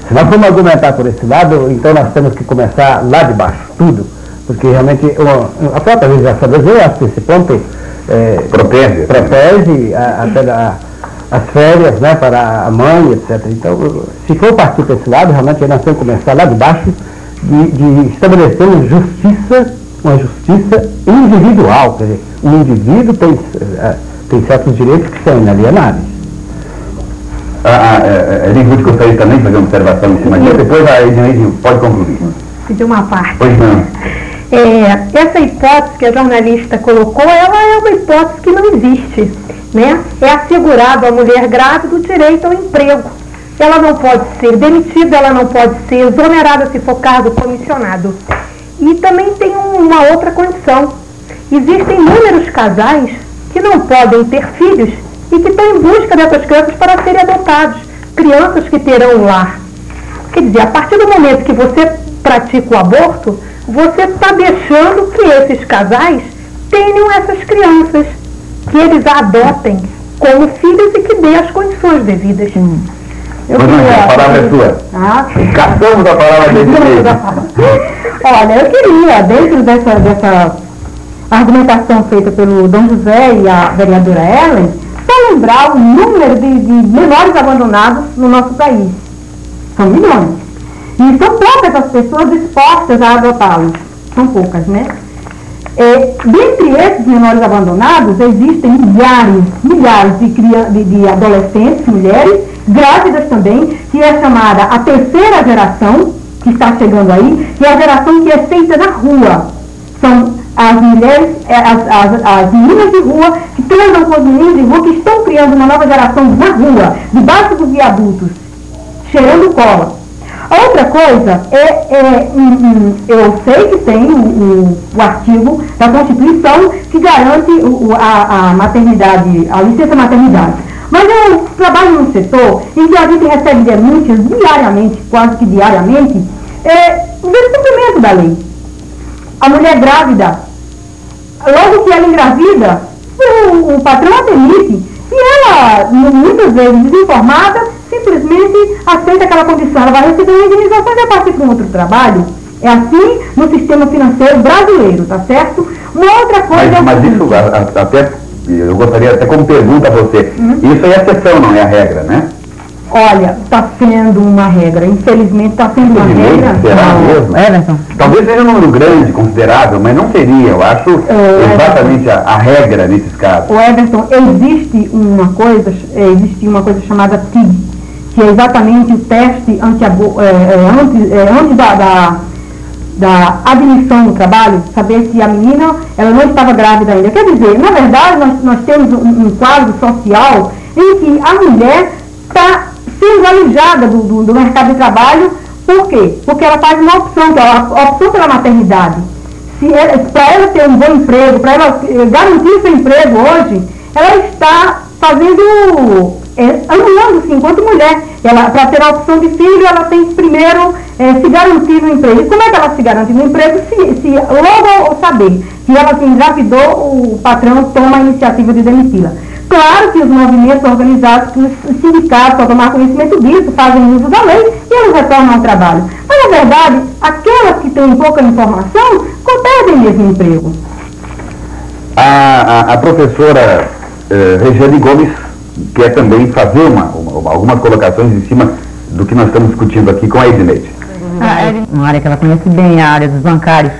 se nós formos argumentar por esse lado, então nós temos que começar lá de baixo, tudo. Porque realmente a própria legislação brasileira, eu acho que esse ponto protege até as férias, né, para a mãe, etc. Então, se for partir para esse lado, realmente nós temos que começar lá de baixo, de estabelecer uma justiça individual. Quer dizer, o indivíduo tem certos direitos que são inalienáveis. Edneide gostaria também de fazer uma observação em cima disso, depois a Edneide pode concluir. De uma parte. Pois não. Essa hipótese que a jornalista colocou, ela é uma hipótese que não existe, né? É assegurado à mulher grávida o direito ao emprego. Ela não pode ser demitida, ela não pode ser exonerada se for cargo comissionado. E também tem uma outra condição. Existem inúmeros casais que não podem ter filhos e que estão em busca dessas crianças para serem adotados. Crianças que terão um lar. Quer dizer, a partir do momento que você pratica o aborto, você está deixando que esses casais tenham essas crianças, que eles a adotem como filhos e que dê as condições devidas. A palavra é sua. Caçamos a palavra dele mesmo. Olha, eu queria, dentro dessa argumentação feita pelo Dom José e a vereadora Ellen, só lembrar o número de menores abandonados no nosso país. São milhões. E são poucas as pessoas dispostas a adotá-los. São poucas, né? Dentre esses menores abandonados, existem milhares de adolescentes, mulheres, grávidas também, que é chamada a terceira geração, que está chegando aí, que é a geração que é feita na rua. São as mulheres, as meninas de rua, que transam com os meninos de rua, que estão criando uma nova geração na rua, debaixo dos viadutos, cheirando cola. Outra coisa eu sei que tem o artigo da Constituição que garante a maternidade, a licença maternidade. Mas eu trabalho num setor em que a gente recebe denúncias diariamente, quase que diariamente, do descumprimento da lei. A mulher grávida, logo que ela engravida, o patrão a demite e ela, muitas vezes desinformada, simplesmente aceita aquela condição. Ela vai receber uma indenização e vai partir para um outro trabalho. É assim no sistema financeiro brasileiro, tá certo? Uma outra coisa... Mas isso, até, eu gostaria até como pergunta a você, isso é a exceção, não é a regra, né? Olha, está sendo uma regra, infelizmente está sendo uma regra. Será mesmo? Everton. Talvez seja um número grande, considerável, mas não seria, eu acho, exatamente a regra nesses casos. O Everton, existe uma coisa chamada TIG, que é exatamente o teste antes da admissão no trabalho, saber se a menina ela não estava grávida ainda. Quer dizer, na verdade, nós temos um quadro social em que a mulher está sendo alijada do mercado de trabalho. Por quê? Porque ela faz uma opção, que é a opção pela maternidade. Para ela ter um bom emprego, para ela garantir seu emprego hoje, ela está fazendo, anulando-se enquanto mulher. Para ter a opção de filho, ela tem que primeiro se garantir no emprego. E como é que ela se garante no emprego? Se logo ao saber que ela se engravidou, o patrão toma a iniciativa de demiti-la. Claro que os movimentos organizados, os sindicatos, ao tomar conhecimento disso, fazem uso da lei e eles retornam ao trabalho. Mas, na verdade, aquelas que têm pouca informação, perdem mesmo emprego. A professora Regiane Gomes quer também fazer algumas colocações em cima do que nós estamos discutindo aqui com a Edneide. Uma área que ela conhece bem, a área dos bancários.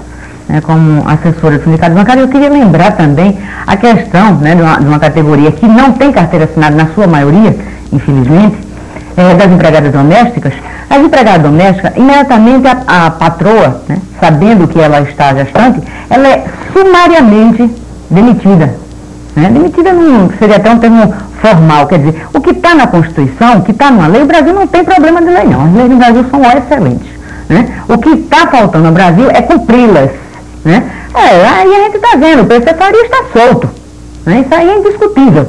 Como assessora do sindicato bancário, eu queria lembrar também a questão de uma categoria que não tem carteira assinada na sua maioria, infelizmente, das empregadas domésticas. As empregadas domésticas, imediatamente a patroa, sabendo que ela está gestante, ela é sumariamente demitida. Demitida não seria até um termo formal, quer dizer, o que está na Constituição, o que está numa lei, o Brasil não tem problema de lei não, as leis no Brasil são excelentes. O que está faltando no Brasil é cumpri-las. Aí a gente está vendo, o PC Faria está solto. Isso aí é indiscutível.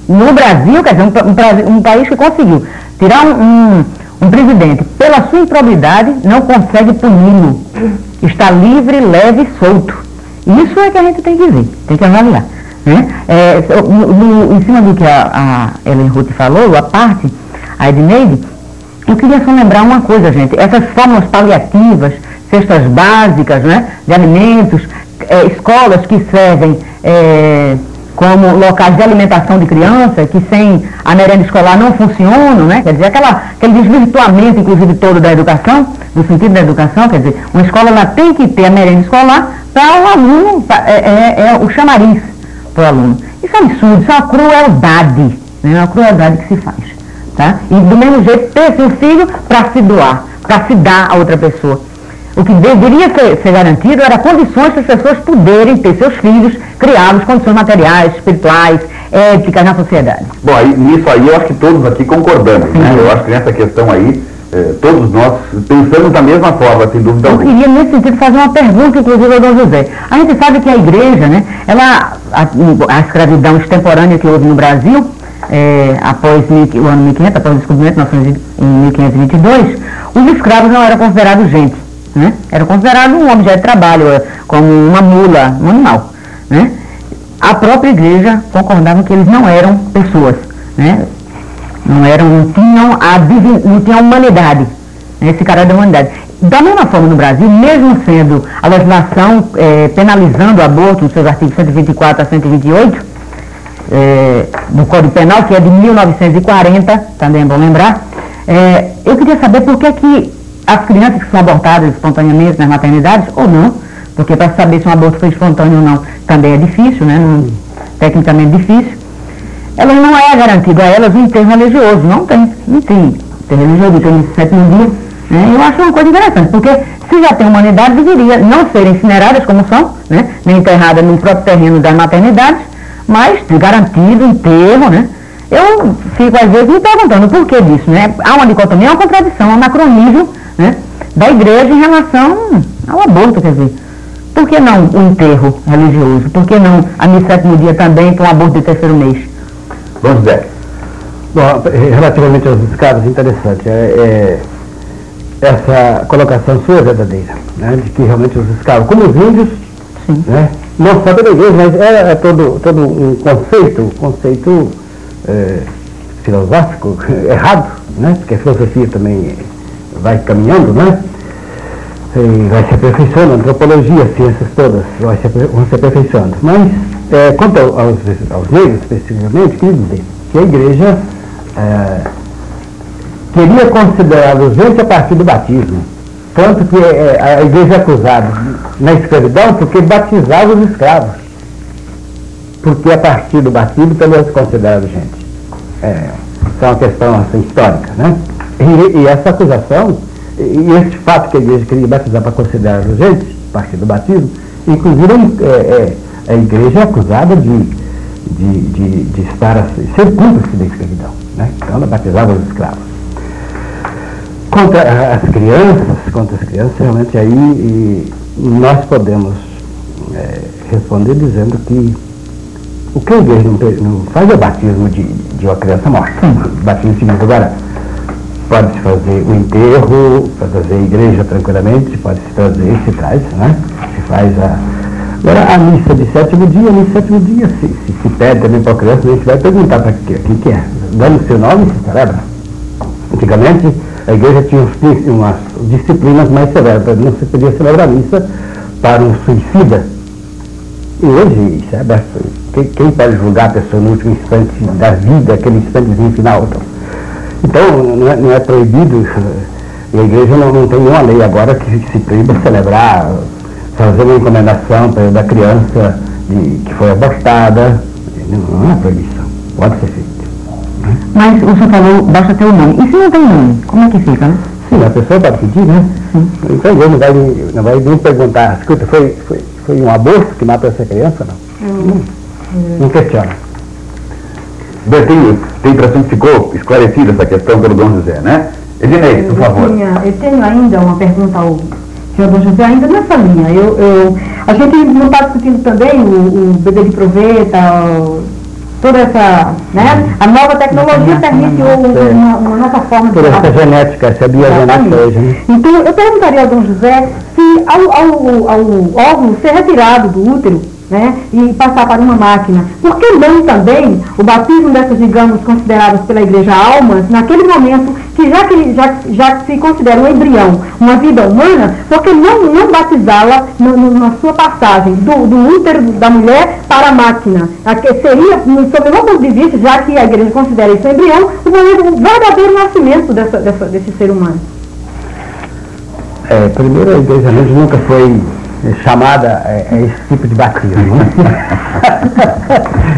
No Brasil, quer dizer, um país que conseguiu tirar um presidente pela sua improbidade, não consegue puni-lo. Está livre, leve e solto. Isso é que a gente tem que ver, tem que avaliar. Em cima do que a Ellen Ruth falou, a Edneide, eu queria só lembrar uma coisa, gente. Essas fórmulas paliativas, cestas básicas, de alimentos, escolas que servem como locais de alimentação de criança, que sem a merenda escolar não funcionam, quer dizer, aquele desvirtuamento, inclusive, todo da educação, do sentido da educação, quer dizer, uma escola ela tem que ter a merenda escolar para o aluno, o chamariz para o aluno. Isso é um absurdo, isso é uma crueldade, uma crueldade que se faz. Tá? E do mesmo jeito ter seu filho para se doar, para se dar a outra pessoa. O que deveria ser garantido era condições para as pessoas poderem ter seus filhos, criá-los, condições materiais, espirituais, éticas na sociedade. Bom, nisso aí eu acho que todos aqui concordamos, Eu acho que nessa questão aí, todos nós pensamos da mesma forma, sem dúvida alguma. Eu queria, nesse sentido, fazer uma pergunta, inclusive, ao Dom José. A gente sabe que a igreja, a escravidão extemporânea que houve no Brasil, após o ano 1500, após o descobrimento em 1522, os escravos não eram considerados gente, eram considerados um objeto de trabalho, como uma mula, um animal. A própria igreja concordava que eles não eram pessoas. Não tinham humanidade, né, esse caráter da humanidade. Da mesma forma, no Brasil, mesmo sendo a legislação penalizando o aborto, nos seus artigos 124 a 128, do Código Penal, que é de 1940, também é bom lembrar, eu queria saber por que as crianças que são abortadas espontaneamente nas maternidades, ou não, porque para saber se um aborto foi espontâneo ou não, também é difícil, né, tecnicamente difícil, elas não é garantido a elas um enterro religioso, não tem, enfim, enterro religioso, tem no 7º dia, né, eu acho uma coisa interessante, porque se já tem humanidade, deveria não serem incineradas como são, né, nem enterradas no próprio terreno das maternidades, mas garantido enterro, né. Eu fico às vezes me perguntando por que disso, né, há uma dicotomia, uma contradição, um anacronismo, né, da igreja em relação ao aborto, quer dizer, por que não o enterro religioso? Por que não a missa 7º dia também com o aborto de 3º mês? Vamos ver. Bom, relativamente aos escravos, interessante, essa colocação sua é verdadeira, né, de que realmente os escravos, como os índios, né, não só pela igreja, mas é todo um conceito filosófico errado, né, porque a filosofia também vai caminhando, né, e vai se aperfeiçoando, a antropologia, as ciências todas vão se aperfeiçoando. Mas, quanto aos negros especificamente, queria dizer que a igreja queria considerá-los gente a partir do batismo. Tanto que a igreja é acusada na escravidão porque batizava os escravos. Porque a partir do batismo também se considera gente. Isso é uma questão assim, histórica, né? E essa acusação, e esse fato que a igreja queria batizar para considerar gente, a partir do batismo, inclusive a igreja é acusada de ser cúmplice da escravidão, né? Então ela batizava os escravos. Contra as crianças, realmente aí nós podemos responder dizendo que o que a igreja não faz é o batismo de uma criança morta. Batismo civil. Agora, pode-se fazer o enterro, pode fazer a igreja tranquilamente, se traz, né? Se faz Agora, a missa de 7º dia, se pede também para a criança, a gente vai perguntar para quem que é. Dando o seu nome, se celebra. Antigamente, a igreja tinha umas disciplinas mais severas, não se podia celebrar a missa para um suicida. E hoje, isso é aberto. Quem pode julgar a pessoa no último instante da vida, aquele instantezinho final? Então, não é proibido, e a igreja não tem nenhuma lei agora que se proíba celebrar, fazer uma encomendação da criança que foi abortada. Não é proibição, pode ser feito. Mas o senhor falou, basta ter o nome. E se não tem nome, como é que fica, né? Sim, a pessoa pode pedir, né? Sim. Então a igreja não vai nem perguntar, escuta, foi um aborto que matou essa criança, não? Não questiona. Bertinho, tem a impressão que ficou esclarecida essa questão pelo Dom José, né? Ednei, por favor. Eu tenho ainda uma pergunta ao senhor Dom José, ainda nessa linha. A gente não está discutindo também o bebê de proveta, toda essa, né? A nova tecnologia permite uma nova forma de... Toda essa genética, essa biogenética hoje, né? Então, eu perguntaria ao Dom José se ao óvulo ser retirado do útero, né, e passar para uma máquina, por que não também o batismo dessas, digamos, consideradas pela igreja almas, naquele momento que já se considera um embrião, uma vida humana, por que não batizá-la na sua passagem do útero da mulher para a máquina? Seria, sob o meu ponto de vista, já que a igreja considera isso um embrião, o verdadeiro nascimento desse ser humano. Primeiro, a igreja nunca foi chamada a esse tipo de batismo, né?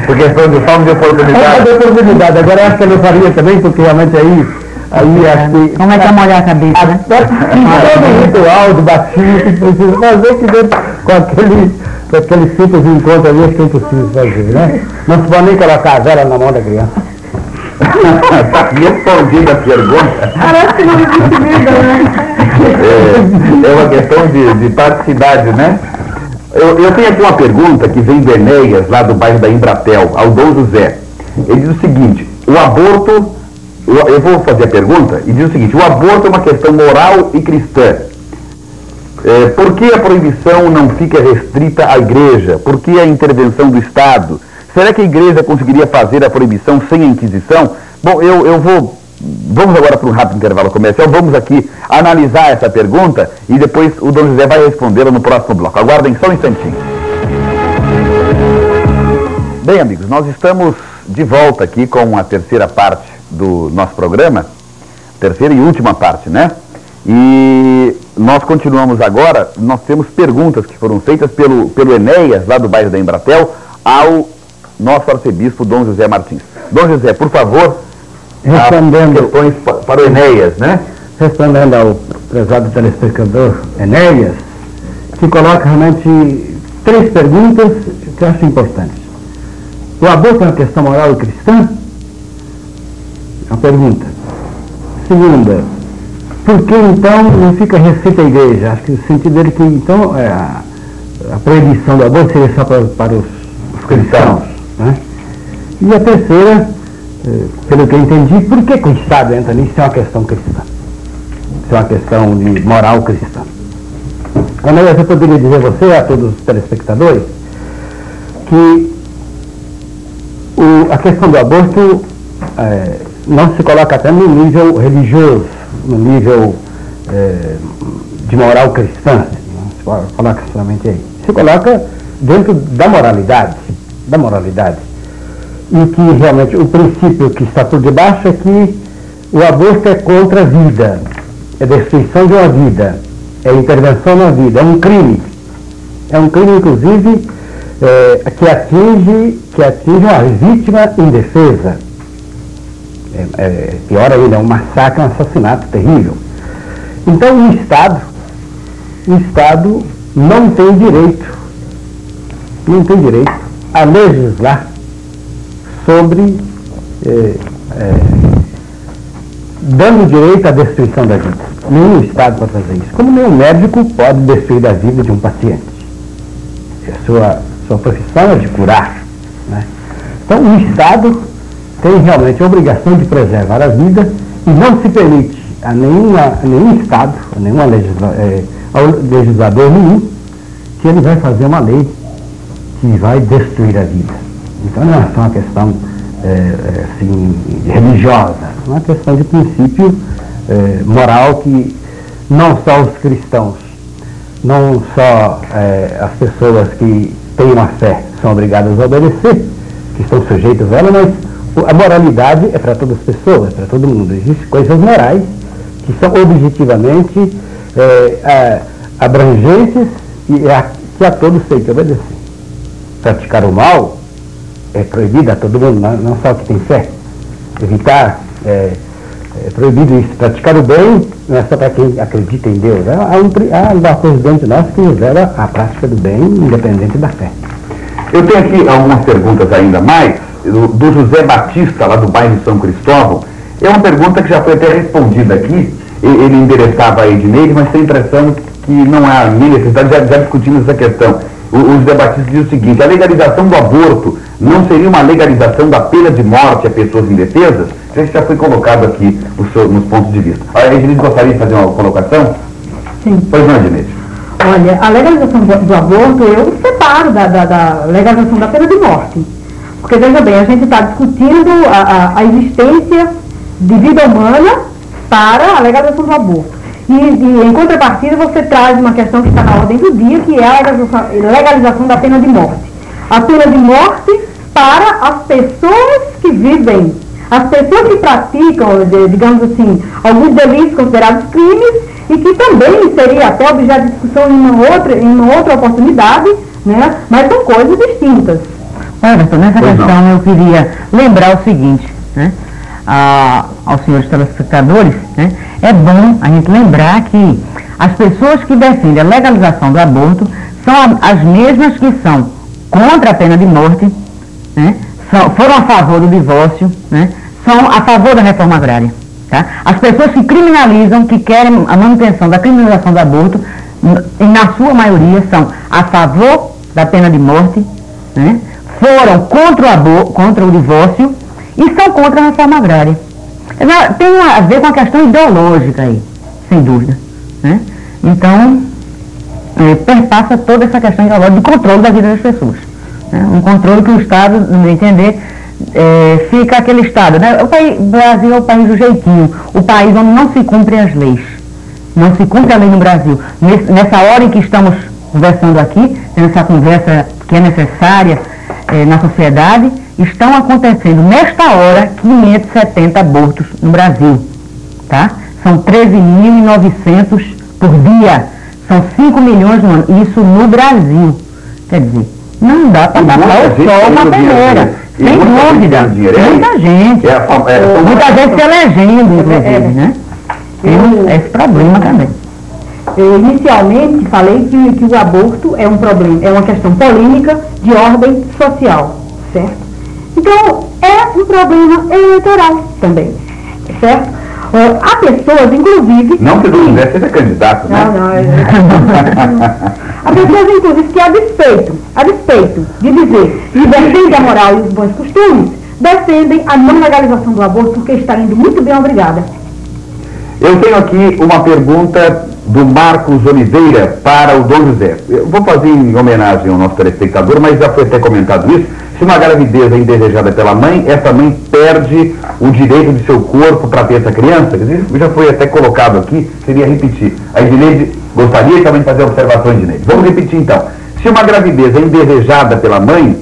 Por questão de falta de oportunidade. Agora eu acho que eu não faria também, porque realmente aí acho que... Como é que é molhar a cabeça, né? Todo o ritual do batismo que precisa fazer, que dentro, com aquele simples encontro ali, acho que é impossível fazer, né? Não se pode nem colocar a vela na mão da criança. Está respondida a pergunta. Parece que não existe vida, né? É uma questão de praticidade, né? Eu tenho aqui uma pergunta que vem de Enéas, lá do bairro da Embratel, ao Dom José. Ele diz o seguinte: o aborto, eu vou fazer a pergunta, e diz o seguinte: o aborto é uma questão moral e cristã. Por que a proibição não fica restrita à igreja? Por que a intervenção do Estado? Será que a igreja conseguiria fazer a proibição sem a Inquisição? Bom, vamos agora para um rápido intervalo comercial, vamos aqui analisar essa pergunta e depois o Dom José vai respondê-la no próximo bloco. Aguardem só um instantinho. Bem, amigos, nós estamos de volta aqui com a terceira parte do nosso programa, terceira e última parte, né? E nós continuamos agora, nós temos perguntas que foram feitas pelo Enéas, lá do bairro da Embratel, ao nosso arcebispo Dom José Martins. Dom José, por favor, respondendo questões para o Enéas, né? Respondendo ao prezado telespectador Enéas, que coloca realmente 3 perguntas que eu acho importantes. O aborto é uma questão moral e cristã? É uma pergunta. Segunda, por que então não fica restrita a igreja? Acho que o sentido dele é que então a proibição do aborto seria só para os cristãos, né? E a terceira, pelo que eu entendi, por que o Estado entra nisso? Isso é uma questão cristã. Isso é uma questão de moral cristã. Agora, eu poderia dizer a você, a todos os telespectadores, que a questão do aborto não se coloca até no nível religioso, no nível de moral cristã, não se coloca somente aí. Se coloca dentro da moralidade. E que realmente o princípio que está por debaixo é que o aborto é contra a vida, é destruição de uma vida, é intervenção na vida, é um crime. É um crime, inclusive, que atinge uma vítima indefesa. Pior ainda, é um massacre, um assassinato terrível. Então o Estado não tem direito a legislar sobre dando direito à destruição da vida. Nenhum Estado pode fazer isso. Como nenhum médico pode destruir a vida de um paciente. Sua profissão é de curar, né? Então o Estado tem realmente a obrigação de preservar a vida e não se permite a nenhum Estado, ao legislador nenhum, que ele vai fazer uma lei que vai destruir a vida. Então não é só uma questão assim, religiosa, é uma questão de princípio moral que não só os cristãos, não só as pessoas que têm uma fé são obrigadas a obedecer, que estão sujeitas a ela, mas a moralidade é para todas as pessoas, para todo mundo. Existem coisas morais que são objetivamente abrangentes e que a todos tem que obedecer. Praticar o mal é proibido a todo mundo, não só que tem fé. Evitar, é proibido isso. Praticar o bem não é só para quem acredita em Deus. Há um presidente nosso que revela a prática do bem, independente da fé. Eu tenho aqui algumas perguntas ainda mais, do José Batista, lá do bairro São Cristóvão. É uma pergunta que já foi até respondida aqui. Ele endereçava a Edneide, mas tem a impressão que não há nem necessidade, já discutimos essa questão. O José Batista diz o seguinte: a legalização do aborto não seria uma legalização da pena de morte a pessoas indefesas? Isso já foi colocado aqui nos pontos de vista. A Edneide gostaria de fazer uma colocação? Sim. Pois não, Edneide. Olha, a legalização do aborto eu separo da legalização da pena de morte. Porque, veja bem, a gente está discutindo a existência de vida humana para a legalização do aborto. E em contrapartida, você traz uma questão que está na ordem do dia, que é a legalização da pena de morte. A pena de morte para as pessoas que vivem, as pessoas que praticam, digamos assim, alguns delitos considerados crimes e que também seria até objeto de discussão em uma outra oportunidade, né? Mas são coisas distintas. Everton, nessa questão eu queria lembrar o seguinte, né? Aos senhores telespectadores, né? É bom a gente lembrar que as pessoas que defendem a legalização do aborto são as mesmas que são contra a pena de morte, né? Foram a favor do divórcio, né? São a favor da reforma agrária. Tá? As pessoas que criminalizam, que querem a manutenção da criminalização do aborto, na sua maioria são a favor da pena de morte, né? Foram contra o divórcio e são contra a reforma agrária. Tem a ver com a questão ideológica aí, sem dúvida, né? Então, perpassa toda essa questão ideológica de controle da vida das pessoas, né? Um controle que o Estado, no meu entender, fica aquele estado, né? O Brasil é o país do jeitinho, o país onde não se cumprem as leis. Não se cumpre a lei no Brasil. Nessa hora em que estamos conversando aqui, tendo essa conversa que é necessária na sociedade, estão acontecendo nesta hora 570 abortos no Brasil, tá? São 13.900 por dia, são 5 milhões no ano, isso no Brasil. Quer dizer, não dá para dar o sol uma peneira, sem dúvida, muita gente, muita gente se elegendo, inclusive, né? Tem esse problema também. Eu inicialmente falei que o aborto é um problema, é uma questão polêmica de ordem social, certo? Então, é um problema eleitoral também, certo? Há pessoas, inclusive... Não que o Dom José seja candidato, né? Há pessoas, inclusive, que a despeito de dizer que defendem a moral e os bons costumes, defendem a não legalização do aborto porque está indo muito bem, obrigada. Eu tenho aqui uma pergunta do Marcos Oliveira para o Dom José. Eu vou fazer em homenagem ao nosso telespectador, mas já foi até comentado isso. Se uma gravidez é indesejada pela mãe, essa mãe perde o direito de seu corpo para ter essa criança? Isso já foi até colocado aqui, seria repetir. A Edineide gostaria também de fazer observações, Edineide. Vamos repetir então. Se uma gravidez é indesejada pela mãe,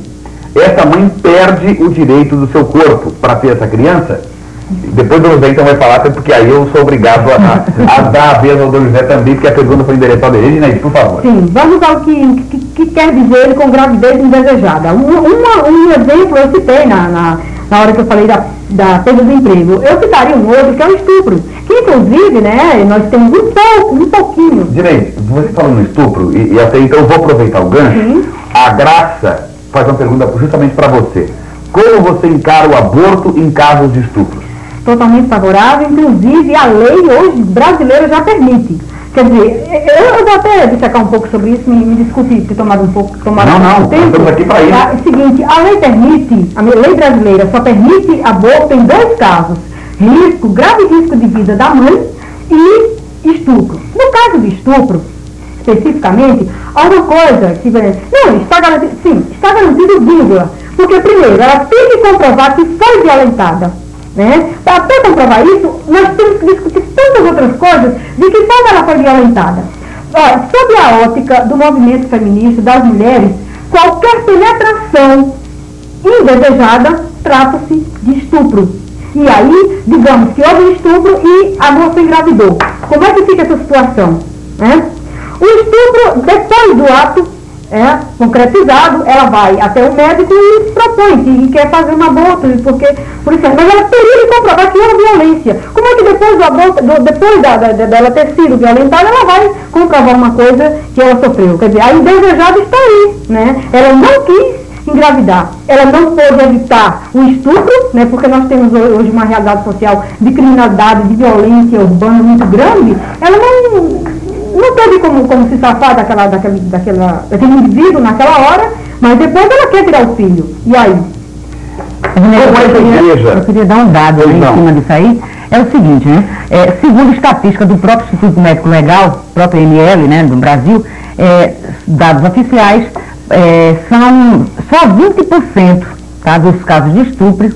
essa mãe perde o direito do seu corpo para ter essa criança? Depois o Dom José então vai falar, porque aí eu sou obrigado a dar a vez ao Dom José também, porque a pergunta foi endereçada a ele, né? Por favor. Sim, vamos ao que quer dizer ele com gravidez indesejada. Um exemplo eu citei na hora que eu falei da perda do emprego. Eu citaria um outro, que é o estupro. Que inclusive, né, nós temos um pouquinho. Direito, você falando no estupro, e até então eu vou aproveitar o gancho. Sim. A Graça faz uma pergunta justamente para você. Como você encara o aborto em casos de estupro? Totalmente favorável, inclusive a lei hoje brasileira já permite. Quer dizer, eu vou até dissecar um pouco sobre isso, me desculpe ter tomado um pouco tempo. Estamos aqui para isso. É o seguinte, a lei permite, a lei brasileira só permite aborto em 2 casos: grave risco de vida da mãe e estupro. No caso de estupro, especificamente, há uma coisa que está garantido, sim, está garantido vírgula, porque primeiro, ela tem que comprovar que foi violentada. Né? Para até comprovar isso, nós temos que discutir tantas outras coisas de que forma ela foi violentada. Olha, sob a ótica do movimento feminista, das mulheres, qualquer penetração indesejada trata-se de estupro. E aí, digamos que houve estupro e a moça engravidou. Como é que fica essa situação? O estupro, depois do ato concretizado, ela vai até o médico e propõe que quer fazer um aborto, mas ela teria que comprovar que houve violência. Como é que depois do aborto, depois dela ter sido violentada, ela vai comprovar uma coisa que ela sofreu? Quer dizer, a indesejada está aí, né? Ela não quis engravidar, ela não pôde evitar o estupro, né? Porque nós temos hoje uma realidade social de criminalidade, de violência urbana muito grande. Ela não teve como se safar daquele indivíduo naquela hora, mas depois ela quer tirar o filho. E aí? Eu queria dar um dado em cima disso aí. É o seguinte, né? Segundo estatística do próprio Instituto Médico Legal, próprio IML, né, do Brasil, dados oficiais, são só 20%, tá, dos casos de estupro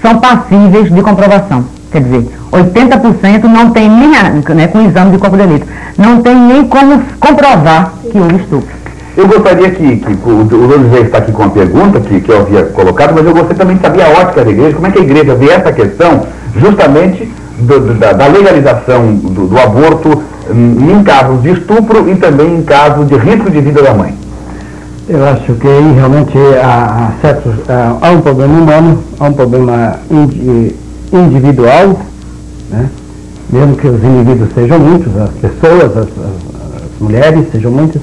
são passíveis de comprovação. Quer dizer, 80% não tem nem, né, com o exame de corpo de delito, não tem nem como comprovar que houve estupro. Eu gostaria que o Dom José está aqui com uma pergunta que eu havia colocado, mas eu gostaria também de saber a ótica da igreja, como é que a igreja vê essa questão justamente da legalização do aborto em casos de estupro e também em casos de risco de vida da mãe. Eu acho que aí realmente há um problema humano, há um problema individual, né? Mesmo que os indivíduos sejam muitos, as pessoas, as mulheres sejam muitas,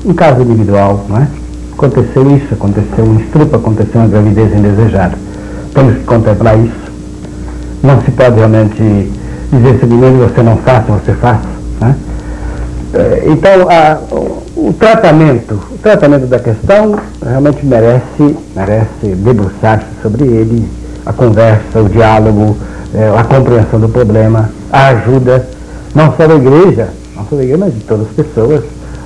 um caso individual, não é? Aconteceu isso, aconteceu um estupro, aconteceu uma gravidez indesejada. Temos que contemplar isso. Não se pode realmente dizer simplesmente você não faça, você faça, né? Então, o tratamento da questão realmente merece debruçar-se sobre ele, a conversa, o diálogo, a compreensão do problema, a ajuda, não só da igreja, mas de todas as pessoas,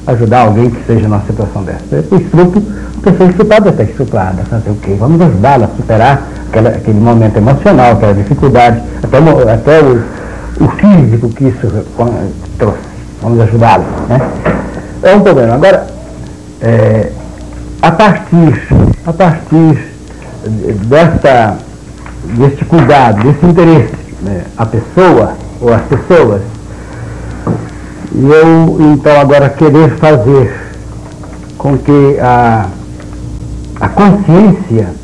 ajudar alguém que esteja numa situação dessa. O estupro, a pessoa estuprada está estuprada, fazer o quê? Vamos ajudá-la a superar aquele momento emocional, aquela dificuldade, até o físico que isso trouxe. Vamos ajudá-la, né? É um problema. Agora, a partir deste cuidado, desse interesse, né, a pessoa ou as pessoas, e eu então agora querer fazer com que a consciência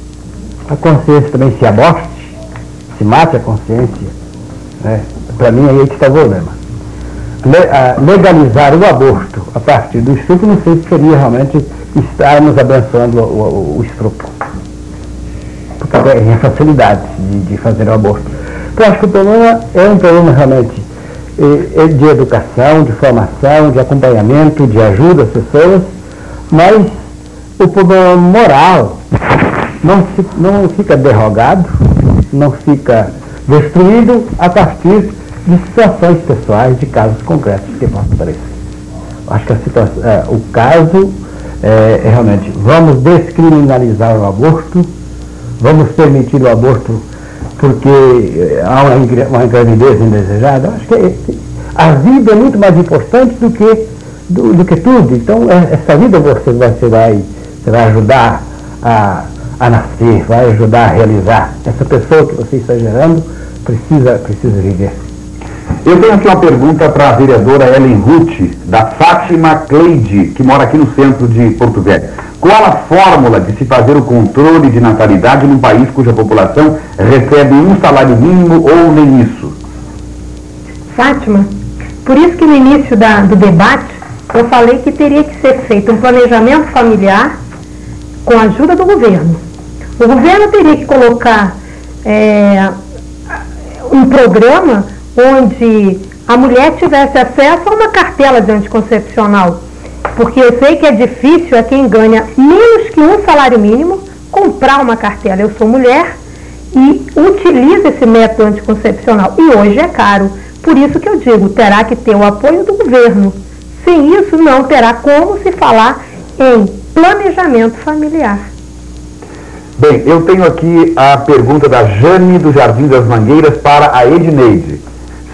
também se aborte, se mate a consciência, né? Para mim aí é que está o problema. Legalizar o aborto a partir do estupro, não sei se seria realmente estarmos abençoando o estupro, porque tem a facilidade de fazer o aborto. Então acho que o problema é um problema realmente de educação, de formação, de acompanhamento, de ajuda às pessoas, mas o problema moral não fica derrogado, não fica destruído a partir de situações pessoais, de casos concretos que possam aparecer. Acho que o caso é realmente, vamos descriminalizar o aborto, vamos permitir o aborto porque há uma gravidez indesejada. Acho que a vida é muito mais importante do que tudo. Então, essa vida você vai ajudar a nascer, vai ajudar a realizar. Essa pessoa que você está gerando precisa viver. Eu tenho aqui uma pergunta para a vereadora Ellen Ruth, da Fátima Cleide, que mora aqui no centro de Porto Velho. Qual a fórmula de se fazer o controle de natalidade num país cuja população recebe um salário mínimo ou nem isso? Fátima, por isso que no início do debate eu falei que teria que ser feito um planejamento familiar com a ajuda do governo. O governo teria que colocar um programa onde a mulher tivesse acesso a uma cartela de anticoncepcional, porque eu sei que é difícil a quem ganha menos que um salário mínimo comprar uma cartela. Eu sou mulher e utilizo esse método anticoncepcional e hoje é caro. Por isso que eu digo, terá que ter o apoio do governo. Sem isso não terá como se falar em planejamento familiar. Bem, eu tenho aqui a pergunta da Jane do Jardim das Mangueiras para a Edneide.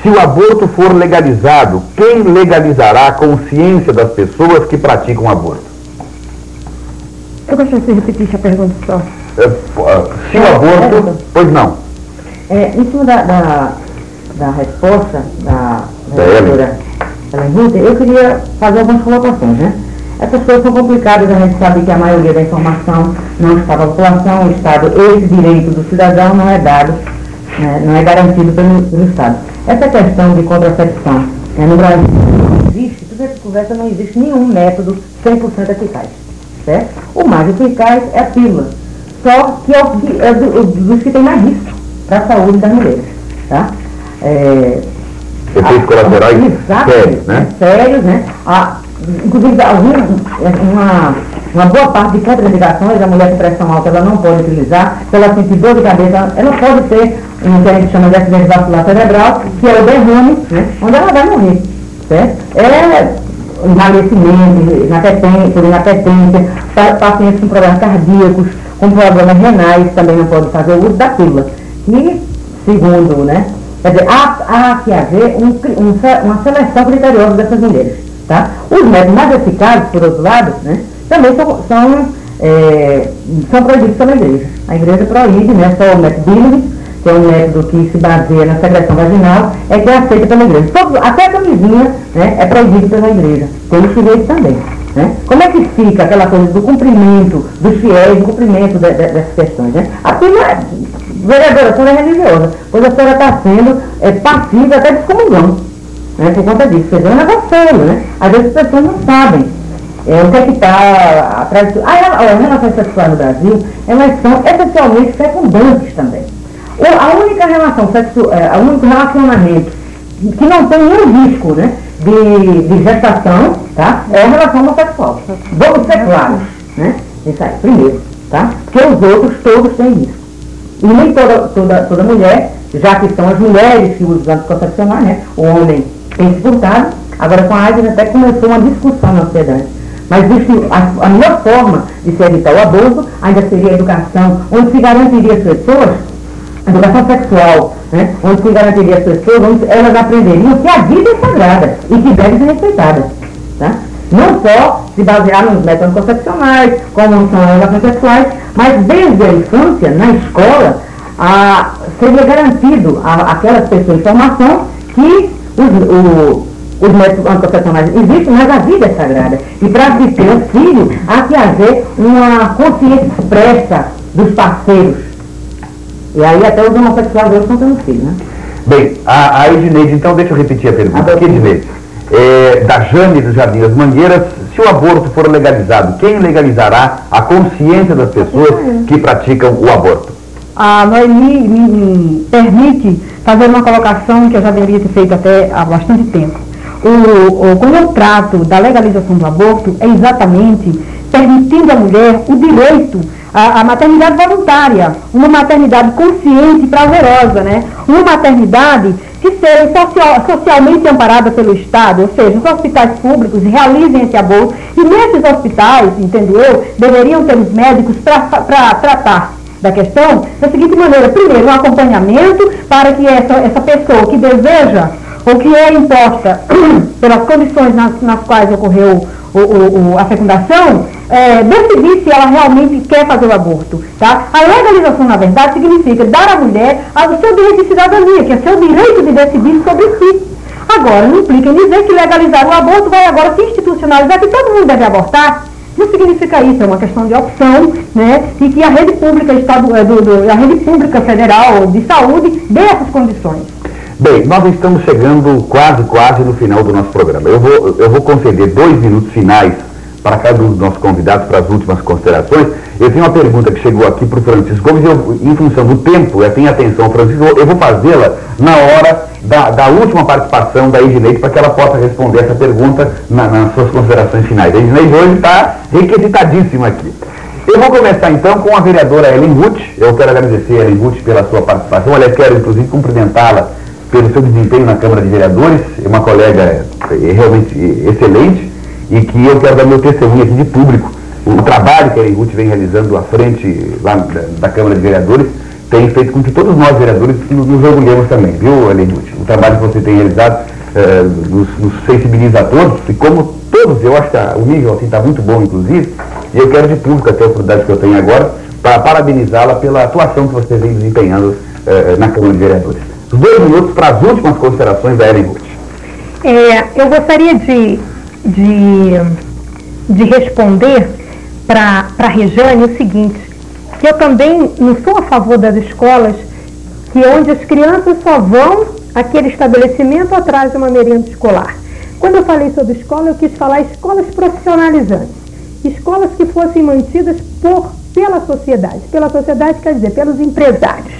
Se o aborto for legalizado, quem legalizará a consciência das pessoas que praticam o aborto? Eu gostaria que você repetisse a pergunta só. Se o aborto... Pois não. Em cima da resposta da vereadora Ellen Ruth, eu queria fazer algumas colocações, né? Essas coisas são complicadas, a gente sabe que a maioria da informação não está para a população, o Estado, esse direito do cidadão não é dado, né, não é garantido pelo Estado. Essa questão de contracepção no Brasil não existe, tudo essa conversa não existe nenhum método 100% eficaz, certo? O mais eficaz é a pílula, só que é dos que tem mais risco para a saúde das mulheres, tá? Efeitos colaterais sérios, né? Sérios, né? Inclusive, uma boa parte de contraindicações, a mulher com pressão alta ela não pode utilizar, se ela sentir dor de cabeça, ela pode ter um que a gente chama de acidente vascular cerebral, que é o derrame, né? Onde ela vai morrer, certo? Emagrecimento, inapetência, pacientes com problemas cardíacos, com problemas renais, também não pode fazer o uso da pílula. E, segundo, né? Quer dizer, há que haver uma seleção criteriosa dessas mulheres, tá? Os métodos mais eficazes, por outro lado, né, também são proibidos pela igreja. A igreja proíbe, né, só o método bíblico, que é um método que se baseia na secreção vaginal, é que é aceito pela igreja. Até a camisinha, né, é proibido pela igreja. Tem os fiéis também. Né? Como é que fica aquela coisa do cumprimento dos fiéis, do cumprimento dessas questões? Né? A pílula, vereadora, a senhora é religiosa, pois a senhora está sendo passiva até de excomunhão, né, por conta disso. Você vê um negócio sério, né? Às vezes as pessoas não sabem o que é que está atrás disso. As relações sexuais no Brasil, elas são essencialmente fecundantes também. A única relação sexual, o único relacionamento que não tem nenhum risco, né, de gestação, tá? É a relação homossexual. Vamos ser claros, né? Isso aí, primeiro, tá? Porque os outros todos têm risco. E nem toda mulher, já que são as mulheres que usam anticoncepcionais, né? O homem tem se furtado, Agora, com a AIDS até começou uma discussão na sociedade. Mas a melhor forma de se evitar o aborto ainda seria a educação, onde se garantiria às pessoas, educação sexual, né? Onde se garantiria às pessoas, onde elas aprenderiam que a vida é sagrada e que deve ser respeitada. Tá? Não só se basear nos métodos concepcionais, como são as relações sexuais, mas desde a infância, na escola, seria garantido àquelas pessoas informação que os métodos anticoncepcionais existem, mas a vida é sagrada. E para se ter um filho, há que haver uma consciência expressa dos parceiros. E aí até os homossexuais hoje estão tendo filho, né? Bem, a Edneide, então, deixa eu repetir a pergunta. Aqui, Edneide, da Jane do Jardim das Mangueiras, se o aborto for legalizado, quem legalizará a consciência das pessoas que praticam o aborto? A Noemi me permite fazer uma colocação que eu já deveria ter feito até há bastante tempo. Quando eu trato da legalização do aborto, é exatamente permitindo à mulher o direito à maternidade voluntária, uma maternidade consciente e prazerosa, né? Uma maternidade que seja socialmente amparada pelo Estado, ou seja, os hospitais públicos realizem esse aborto, e nesses hospitais, entendeu, deveriam ter os médicos para tratar da questão da seguinte maneira: primeiro, um acompanhamento para que essa pessoa que deseja ou que é imposta pelas condições nas quais ocorreu a fecundação, decidir se ela realmente quer fazer o aborto. Tá? A legalização, na verdade, significa dar à mulher o seu direito de cidadania, que é seu direito de decidir sobre si. Agora, não implica em dizer que legalizar o aborto vai agora se institucionalizar, que todo mundo deve abortar. Não significa isso, é uma questão de opção, né? E que a rede pública a rede pública federal de saúde dê essas condições. Bem, nós estamos chegando quase no final do nosso programa. Eu vou conceder 2 minutos finais para cada um dos nossos convidados para as últimas considerações. Eu tenho uma pergunta que chegou aqui para o Francisco Gomes, em função do tempo, eu tenho atenção, Francisco, eu vou fazê-la na hora da última participação da Edneide, para que ela possa responder essa pergunta nas suas considerações finais. A Edneide hoje está requisitadíssima aqui. Eu vou começar então com a vereadora Ellen Ruth. Eu quero agradecer a Ellen Ruth pela sua participação. Aliás, quero inclusive cumprimentá-la pelo seu desempenho na Câmara de Vereadores. É uma colega realmente excelente e que eu quero dar meu testemunho aqui de público. O trabalho que a Ellen Ruth vem realizando à frente lá da Câmara de Vereadores tem feito com que todos nós, vereadores, nos orgulhemos também, viu, Ellen Ruth? O trabalho que você tem realizado nos sensibiliza a todos, e como todos, eu acho que o nível assim está muito bom, inclusive, e eu quero de público, até a oportunidade que eu tenho agora, para parabenizá-la pela atuação que você vem desempenhando na Câmara de Vereadores. Os 2 minutos para as últimas considerações da Ellen Ruth. Eu gostaria de responder para a Rejane o seguinte, que eu também não sou a favor das escolas onde as crianças só vão àquele estabelecimento atrás de uma merenda escolar. Quando eu falei sobre escola, eu quis falar escolas profissionalizantes, escolas que fossem mantidas pela sociedade quer dizer, pelos empresários,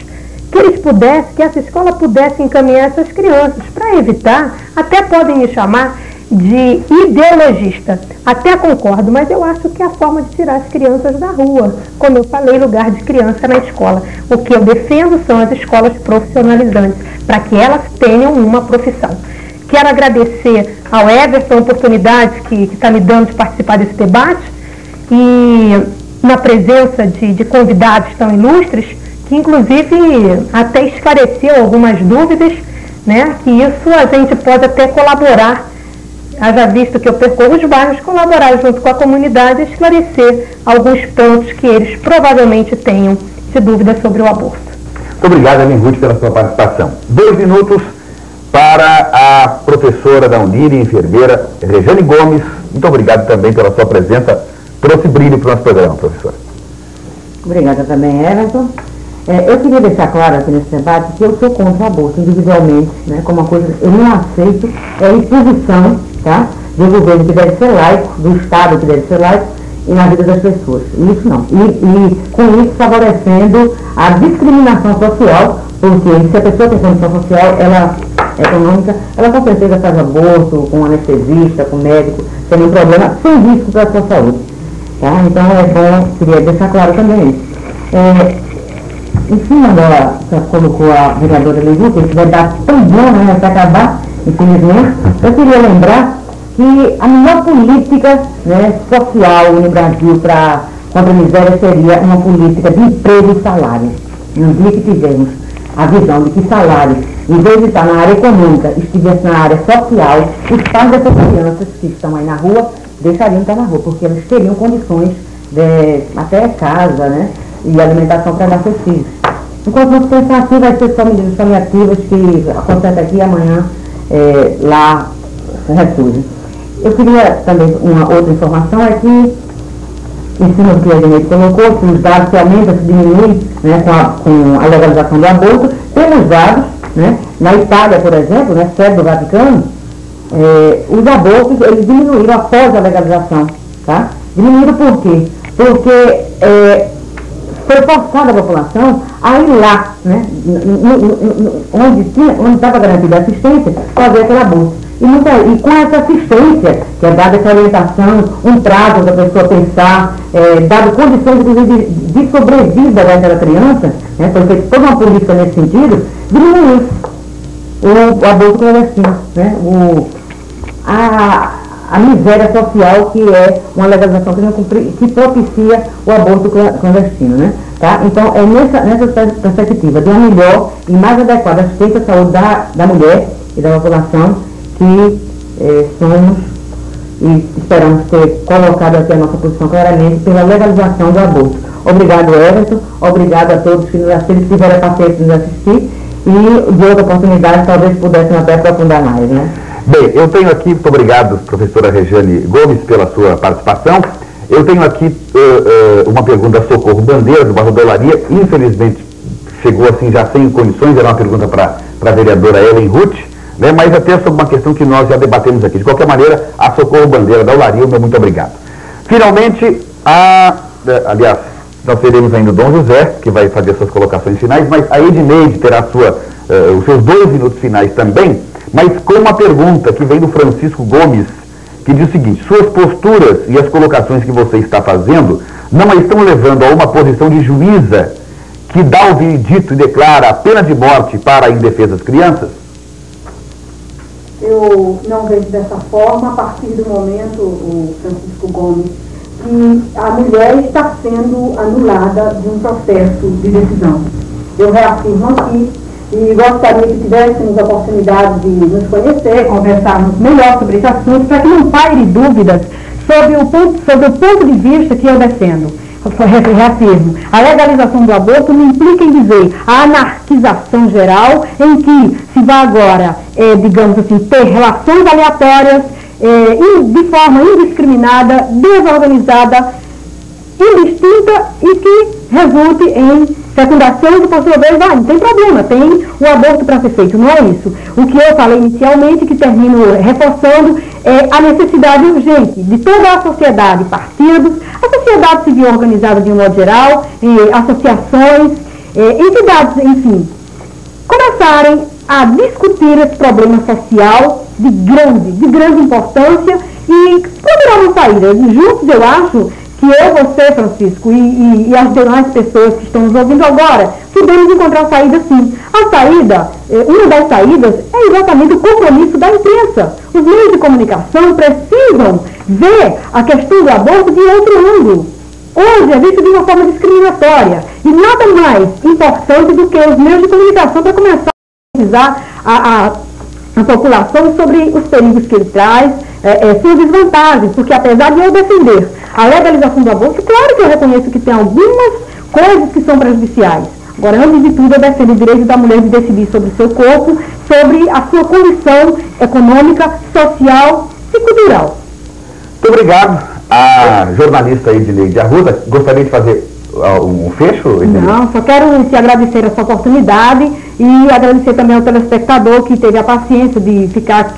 que essa escola pudesse encaminhar essas crianças, para evitar, até podem me chamar de ideologista, até concordo, mas eu acho que é a forma de tirar as crianças da rua, como eu falei, lugar de criança na escola. O que eu defendo são as escolas profissionalizantes, para que elas tenham uma profissão. Quero agradecer ao Everton a oportunidade que está me dando de participar desse debate, e na presença de convidados tão ilustres, que inclusive até esclareceu algumas dúvidas, né, que isso a gente pode até colaborar, haja visto que eu percorro os bairros, colaborar junto com a comunidade e esclarecer alguns pontos que eles provavelmente tenham de dúvida sobre o aborto. Muito obrigado, Ellen Ruth, pela sua participação. 2 minutos para a professora da Unir, enfermeira Rejane Gomes. Muito obrigado também pela sua presença. Trouxe brilho para o nosso programa, professora. Obrigada também, Everton. Eu queria deixar claro aqui nesse debate que eu sou contra o aborto individualmente, né, como uma coisa, eu não aceito imposição, tá, do governo que deve ser laico, do Estado que deve ser laico, e na vida das pessoas. Isso não. E com isso favorecendo a discriminação social, porque se a pessoa tem condição social, ela econômica, ela com certeza faz aborto com anestesista, com médico, sem nenhum problema, sem risco para a sua saúde. Tá? Então é bom, queria deixar claro também isso. Em cima da que colocou a vereadora Levi, que esse debate tão bom, né, vai acabar, infelizmente, eu queria lembrar que a melhor política, né, social no Brasil contra a miséria seria uma política de emprego e salário. No dia que tivermos a visão de que salário, em vez de estar na área econômica, estivesse na área social, os pais dessas crianças que estão aí na rua deixariam de estar na rua, porque eles teriam condições de até casa, né, e alimentação para dar seus filhos. Enquanto nós pensar assim, vai ser só medidas paliativas que acontecem aqui amanhã lá ressurgem. Eu queria também, uma outra informação é que, em cima do que a Edneide colocou, que os dados se aumentam, se diminuem, né, com a legalização do aborto, temos dados, né, na Itália, por exemplo, né, sede do Vaticano, os abortos, eles diminuíram após a legalização, tá? Diminuíram por quê? Porque foi forçada a população a ir lá, né, onde estava garantida a assistência, fazer aquele aborto. E com essa assistência, que é dada essa orientação, um prazo da pessoa pensar, dado condições de sobrevida daquela criança, né, foi feita toda uma política nesse sentido, diminuiu o aborto clandestino, né, a miséria social, que é uma legalização que propicia o aborto clandestino, né? Tá? Então, é nessa perspectiva de uma melhor e mais adequada assistência à saúde da mulher e da população que somos e esperamos ter colocado aqui a nossa posição claramente pela legalização do aborto. Obrigado, Everton. Obrigado a todos que tiveram a paciência de nos assistir e de outra oportunidade talvez pudessem até aprofundar mais, né? Bem, eu tenho aqui, muito obrigado, professora Regiane Gomes, pela sua participação. Eu tenho aqui uma pergunta da Socorro Bandeira, do bairro da Olaria. Infelizmente, chegou assim já sem condições, era uma pergunta para a vereadora Ellen Ruth, né, mas até sobre uma questão que nós já debatemos aqui. De qualquer maneira, a Socorro Bandeira da Olaria, o meu muito obrigado. Finalmente, aliás, nós teremos ainda o Dom José, que vai fazer suas colocações finais, mas a Edneide terá os seus 2 minutos finais também, mas com uma pergunta que vem do Francisco Gomes, que diz o seguinte: suas posturas e as colocações que você está fazendo não a estão levando a uma posição de juíza que dá o veredito e declara a pena de morte para indefesas crianças? Eu não vejo dessa forma, a partir do momento, o Francisco Gomes, que a mulher está sendo anulada de um processo de decisão. Eu reafirmo aqui e gostaria que tivéssemos a oportunidade de nos conhecer, conversarmos melhor sobre esse assunto, para que não paire dúvidas sobre o ponto de vista que eu defendo. Eu reafirmo, a legalização do aborto não implica em dizer a anarquização geral, em que se vai agora, digamos assim, ter relações aleatórias, de forma indiscriminada, desorganizada, indistinta e que resulte em fecundação e, por sua vez, não tem problema, tem o aborto para ser feito, não é isso. O que eu falei inicialmente, que termino reforçando, é a necessidade urgente de toda a sociedade, partidos, a sociedade civil organizada de um modo geral, associações, entidades, enfim, começarem a discutir esse problema social de grande importância e procurar uma saída. Juntos, eu acho que você, Francisco, e as demais pessoas que estão nos ouvindo agora, podemos encontrar saída sim. A saída, uma das saídas, é exatamente o compromisso da imprensa. Os meios de comunicação precisam ver a questão do aborto de outro ângulo. Hoje é visto de uma forma discriminatória. E nada mais importante do que os meios de comunicação para começar a avisar a população sobre os perigos que ele traz, suas desvantagens, porque apesar de eu defender a legalização do aborto, claro que eu reconheço que tem algumas coisas que são prejudiciais. Agora, antes de tudo, eu defendo o direito da mulher de decidir sobre o seu corpo, sobre a sua condição econômica, social e cultural. Muito obrigado. A jornalista Edneide Arruda, gostaria de fazer um fecho? Edneide? Não, só quero te agradecer essa oportunidade e agradecer também ao telespectador que teve a paciência de ficar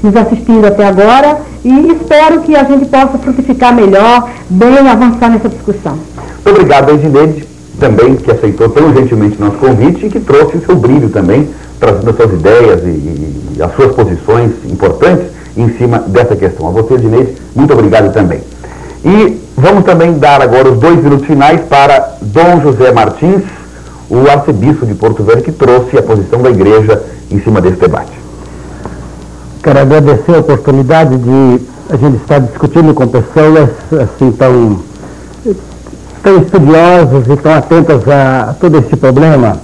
nos assistindo até agora e espero que a gente possa frutificar melhor, bem avançar nessa discussão. Muito obrigado, Edneide, também que aceitou tão gentilmente nosso convite e que trouxe o seu brilho também, trazendo as suas ideias e as suas posições importantes em cima dessa questão. A você, Edneide, muito obrigado também. E vamos também dar agora os 2 minutos finais para Dom José Martins, o arcebispo de Porto Velho, que trouxe a posição da igreja em cima desse debate. Quero agradecer a oportunidade de a gente estar discutindo com pessoas assim tão estudiosas e tão atentas a todo este problema,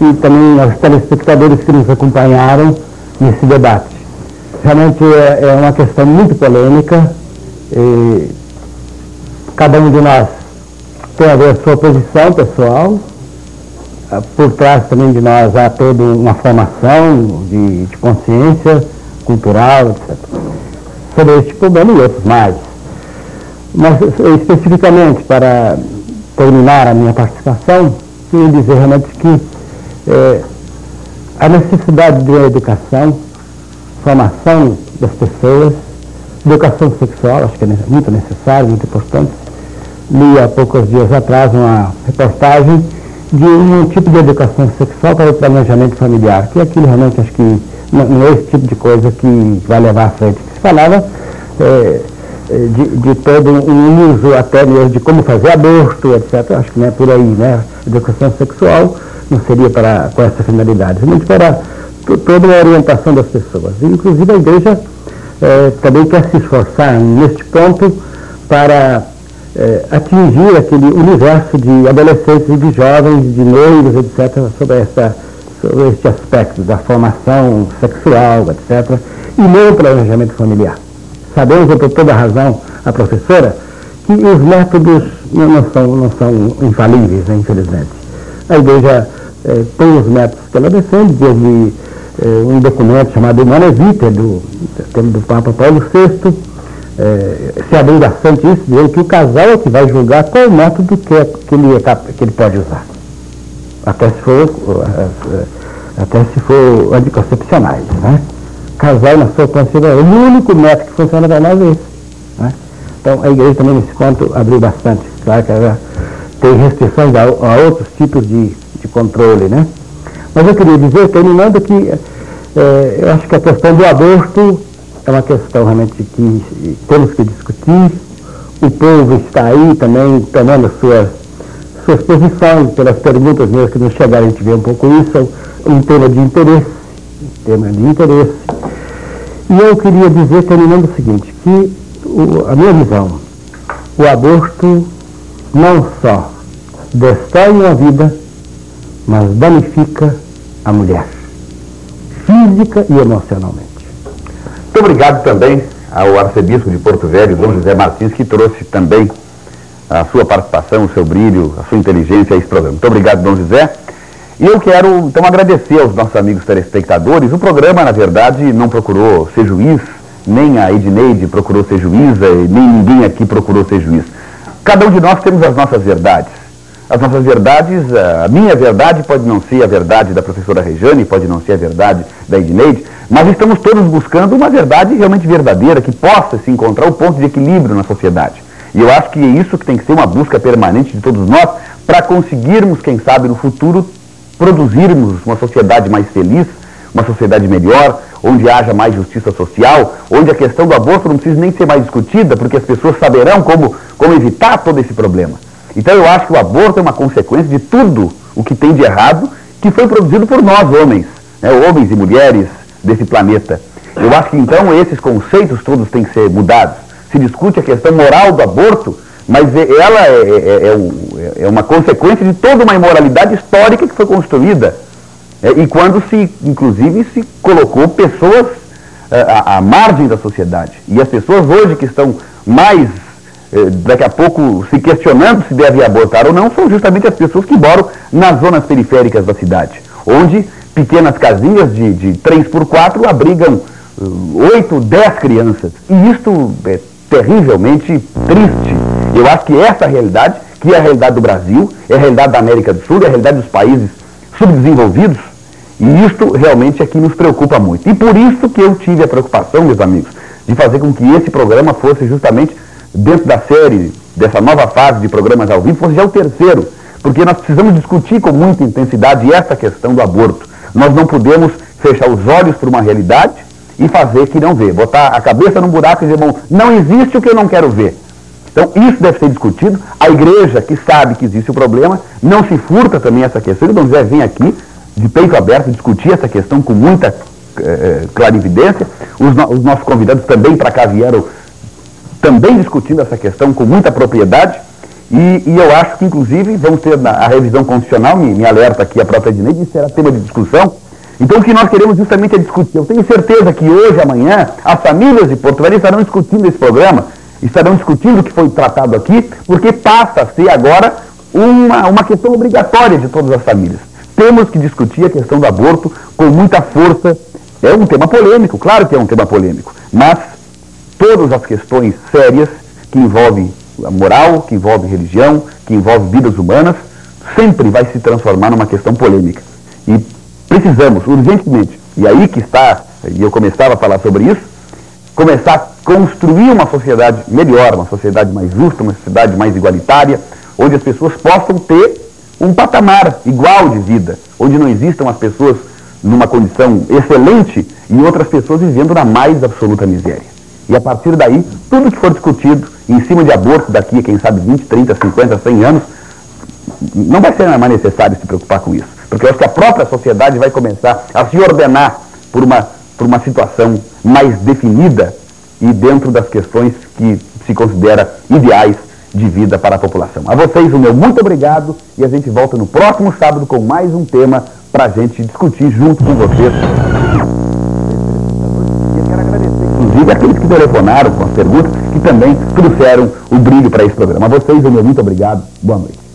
e também aos telespectadores que nos acompanharam nesse debate. Realmente é uma questão muito polêmica, e cada um de nós tem a ver a sua posição pessoal. Por trás também de nós há toda uma formação de consciência cultural, etc. Sobre este problema e outros mais. Mas, especificamente, para terminar a minha participação, queria dizer realmente que a necessidade de educação, formação das pessoas, educação sexual, acho que é muito necessário, muito importante. Li há poucos dias atrás uma reportagem de um tipo de educação sexual para o planejamento familiar, que aquilo realmente acho que não é esse tipo de coisa que vai levar à frente. Se falava de todo um uso até mesmo de como fazer aborto, etc. Acho que não é por aí, né? A educação sexual não seria com essa finalidade, realmente para toda a orientação das pessoas. Inclusive a igreja também quer se esforçar neste ponto para atingir aquele universo de adolescentes e de jovens, de noivos, etc., sobre este aspecto da formação sexual, etc., e não o planejamento familiar. Sabemos, por toda razão, a professora, que os métodos não são infalíveis, né, infelizmente. A igreja tem os métodos que ela defende, desde um documento chamado Humanae Vitae, do Papa Paulo VI, se abriu bastante isso, dizendo que o casal é que vai julgar qual método que ele pode usar. Até se for anticoncepcionais, né? Casal na sua consciência, o único método que funciona para nós é esse, né? Então a igreja também nesse ponto abriu bastante. Claro que ela tem restrições a outros tipos de controle, né? Mas eu queria dizer, terminando, que eu acho que a questão do aborto é uma questão realmente que temos que discutir. O povo está aí também tomando suas posições, pelas perguntas mesmo que nos chegaram, a gente vê um pouco isso, um tema de interesse. E eu queria dizer, terminando, o seguinte, que a minha visão, o aborto não só destrói uma vida, mas danifica a mulher, física e emocionalmente. Muito obrigado também ao arcebispo de Porto Velho, Dom José Martins, que trouxe também a sua participação, o seu brilho, a sua inteligência a esse programa. Muito obrigado, Dom José. E eu quero, então, agradecer aos nossos amigos telespectadores. O programa, na verdade, não procurou ser juiz, nem a Edneide procurou ser juíza, nem ninguém aqui procurou ser juiz. Cada um de nós temos as nossas verdades. As nossas verdades, a minha verdade pode não ser a verdade da professora Rejane, pode não ser a verdade da Edneide, mas estamos todos buscando uma verdade realmente verdadeira, que possa se encontrar o ponto de equilíbrio na sociedade. E eu acho que é isso que tem que ser uma busca permanente de todos nós, para conseguirmos, quem sabe, no futuro, produzirmos uma sociedade mais feliz, uma sociedade melhor, onde haja mais justiça social, onde a questão do aborto não precisa nem ser mais discutida, porque as pessoas saberão como evitar todo esse problema. Então eu acho que o aborto é uma consequência de tudo o que tem de errado, que foi produzido por nós, homens, né, homens e mulheres desse planeta. Eu acho que então esses conceitos todos têm que ser mudados. Se discute a questão moral do aborto, mas ela é uma consequência de toda uma imoralidade histórica que foi construída. E quando inclusive, se colocou pessoas à margem da sociedade. E as pessoas hoje que estão mais, daqui a pouco, se questionando se devem abortar ou não, são justamente as pessoas que moram nas zonas periféricas da cidade, onde pequenas casinhas de 3x4 abrigam 8, 10 crianças. E isto é terrivelmente triste. Eu acho que essa realidade, que é a realidade do Brasil, é a realidade da América do Sul, é a realidade dos países subdesenvolvidos, e isto realmente é que nos preocupa muito. E por isso que eu tive a preocupação, meus amigos, de fazer com que esse programa fosse justamente, dentro da série, dessa nova fase de programas ao vivo, fosse já o terceiro, porque nós precisamos discutir com muita intensidade essa questão do aborto. Nós não podemos fechar os olhos para uma realidade e fazer que não vê, botar a cabeça num buraco e dizer, bom, não existe o que eu não quero ver. Então isso deve ser discutido. A igreja, que sabe que existe o problema, não se furta também essa questão. E o Dom José vem aqui, de peito aberto, discutir essa questão com muita clarividência. Os nossos convidados também para cá vieram também discutindo essa questão com muita propriedade. E eu acho que, inclusive, vamos ter a revisão constitucional, me alerta aqui a própria Edneide, isso será tema de discussão. Então, o que nós queremos justamente é discutir. Eu tenho certeza que hoje, amanhã, as famílias de Porto Velho estarão discutindo esse programa, estarão discutindo o que foi tratado aqui, porque passa a ser agora uma questão obrigatória de todas as famílias. Temos que discutir a questão do aborto com muita força. É um tema polêmico, claro que é um tema polêmico, mas todas as questões sérias que envolvem a moral, que envolvem religião, que envolvem vidas humanas, sempre vai se transformar numa questão polêmica. E precisamos, urgentemente, e aí que está, e eu começava a falar sobre isso, começar a construir uma sociedade melhor, uma sociedade mais justa, uma sociedade mais igualitária, onde as pessoas possam ter um patamar igual de vida, onde não existam as pessoas numa condição excelente e outras pessoas vivendo na mais absoluta miséria. E a partir daí, tudo que for discutido em cima de aborto daqui a, quem sabe, 20, 30, 50, 100 anos, não vai ser mais necessário se preocupar com isso. Porque eu acho que a própria sociedade vai começar a se ordenar por uma situação mais definida e dentro das questões que se considera ideais de vida para a população. A vocês o meu muito obrigado e a gente volta no próximo sábado com mais um tema para a gente discutir junto com vocês. E eu quero agradecer, inclusive, aqueles que telefonaram com as perguntas, que também trouxeram o brilho para esse programa. A vocês o meu muito obrigado. Boa noite.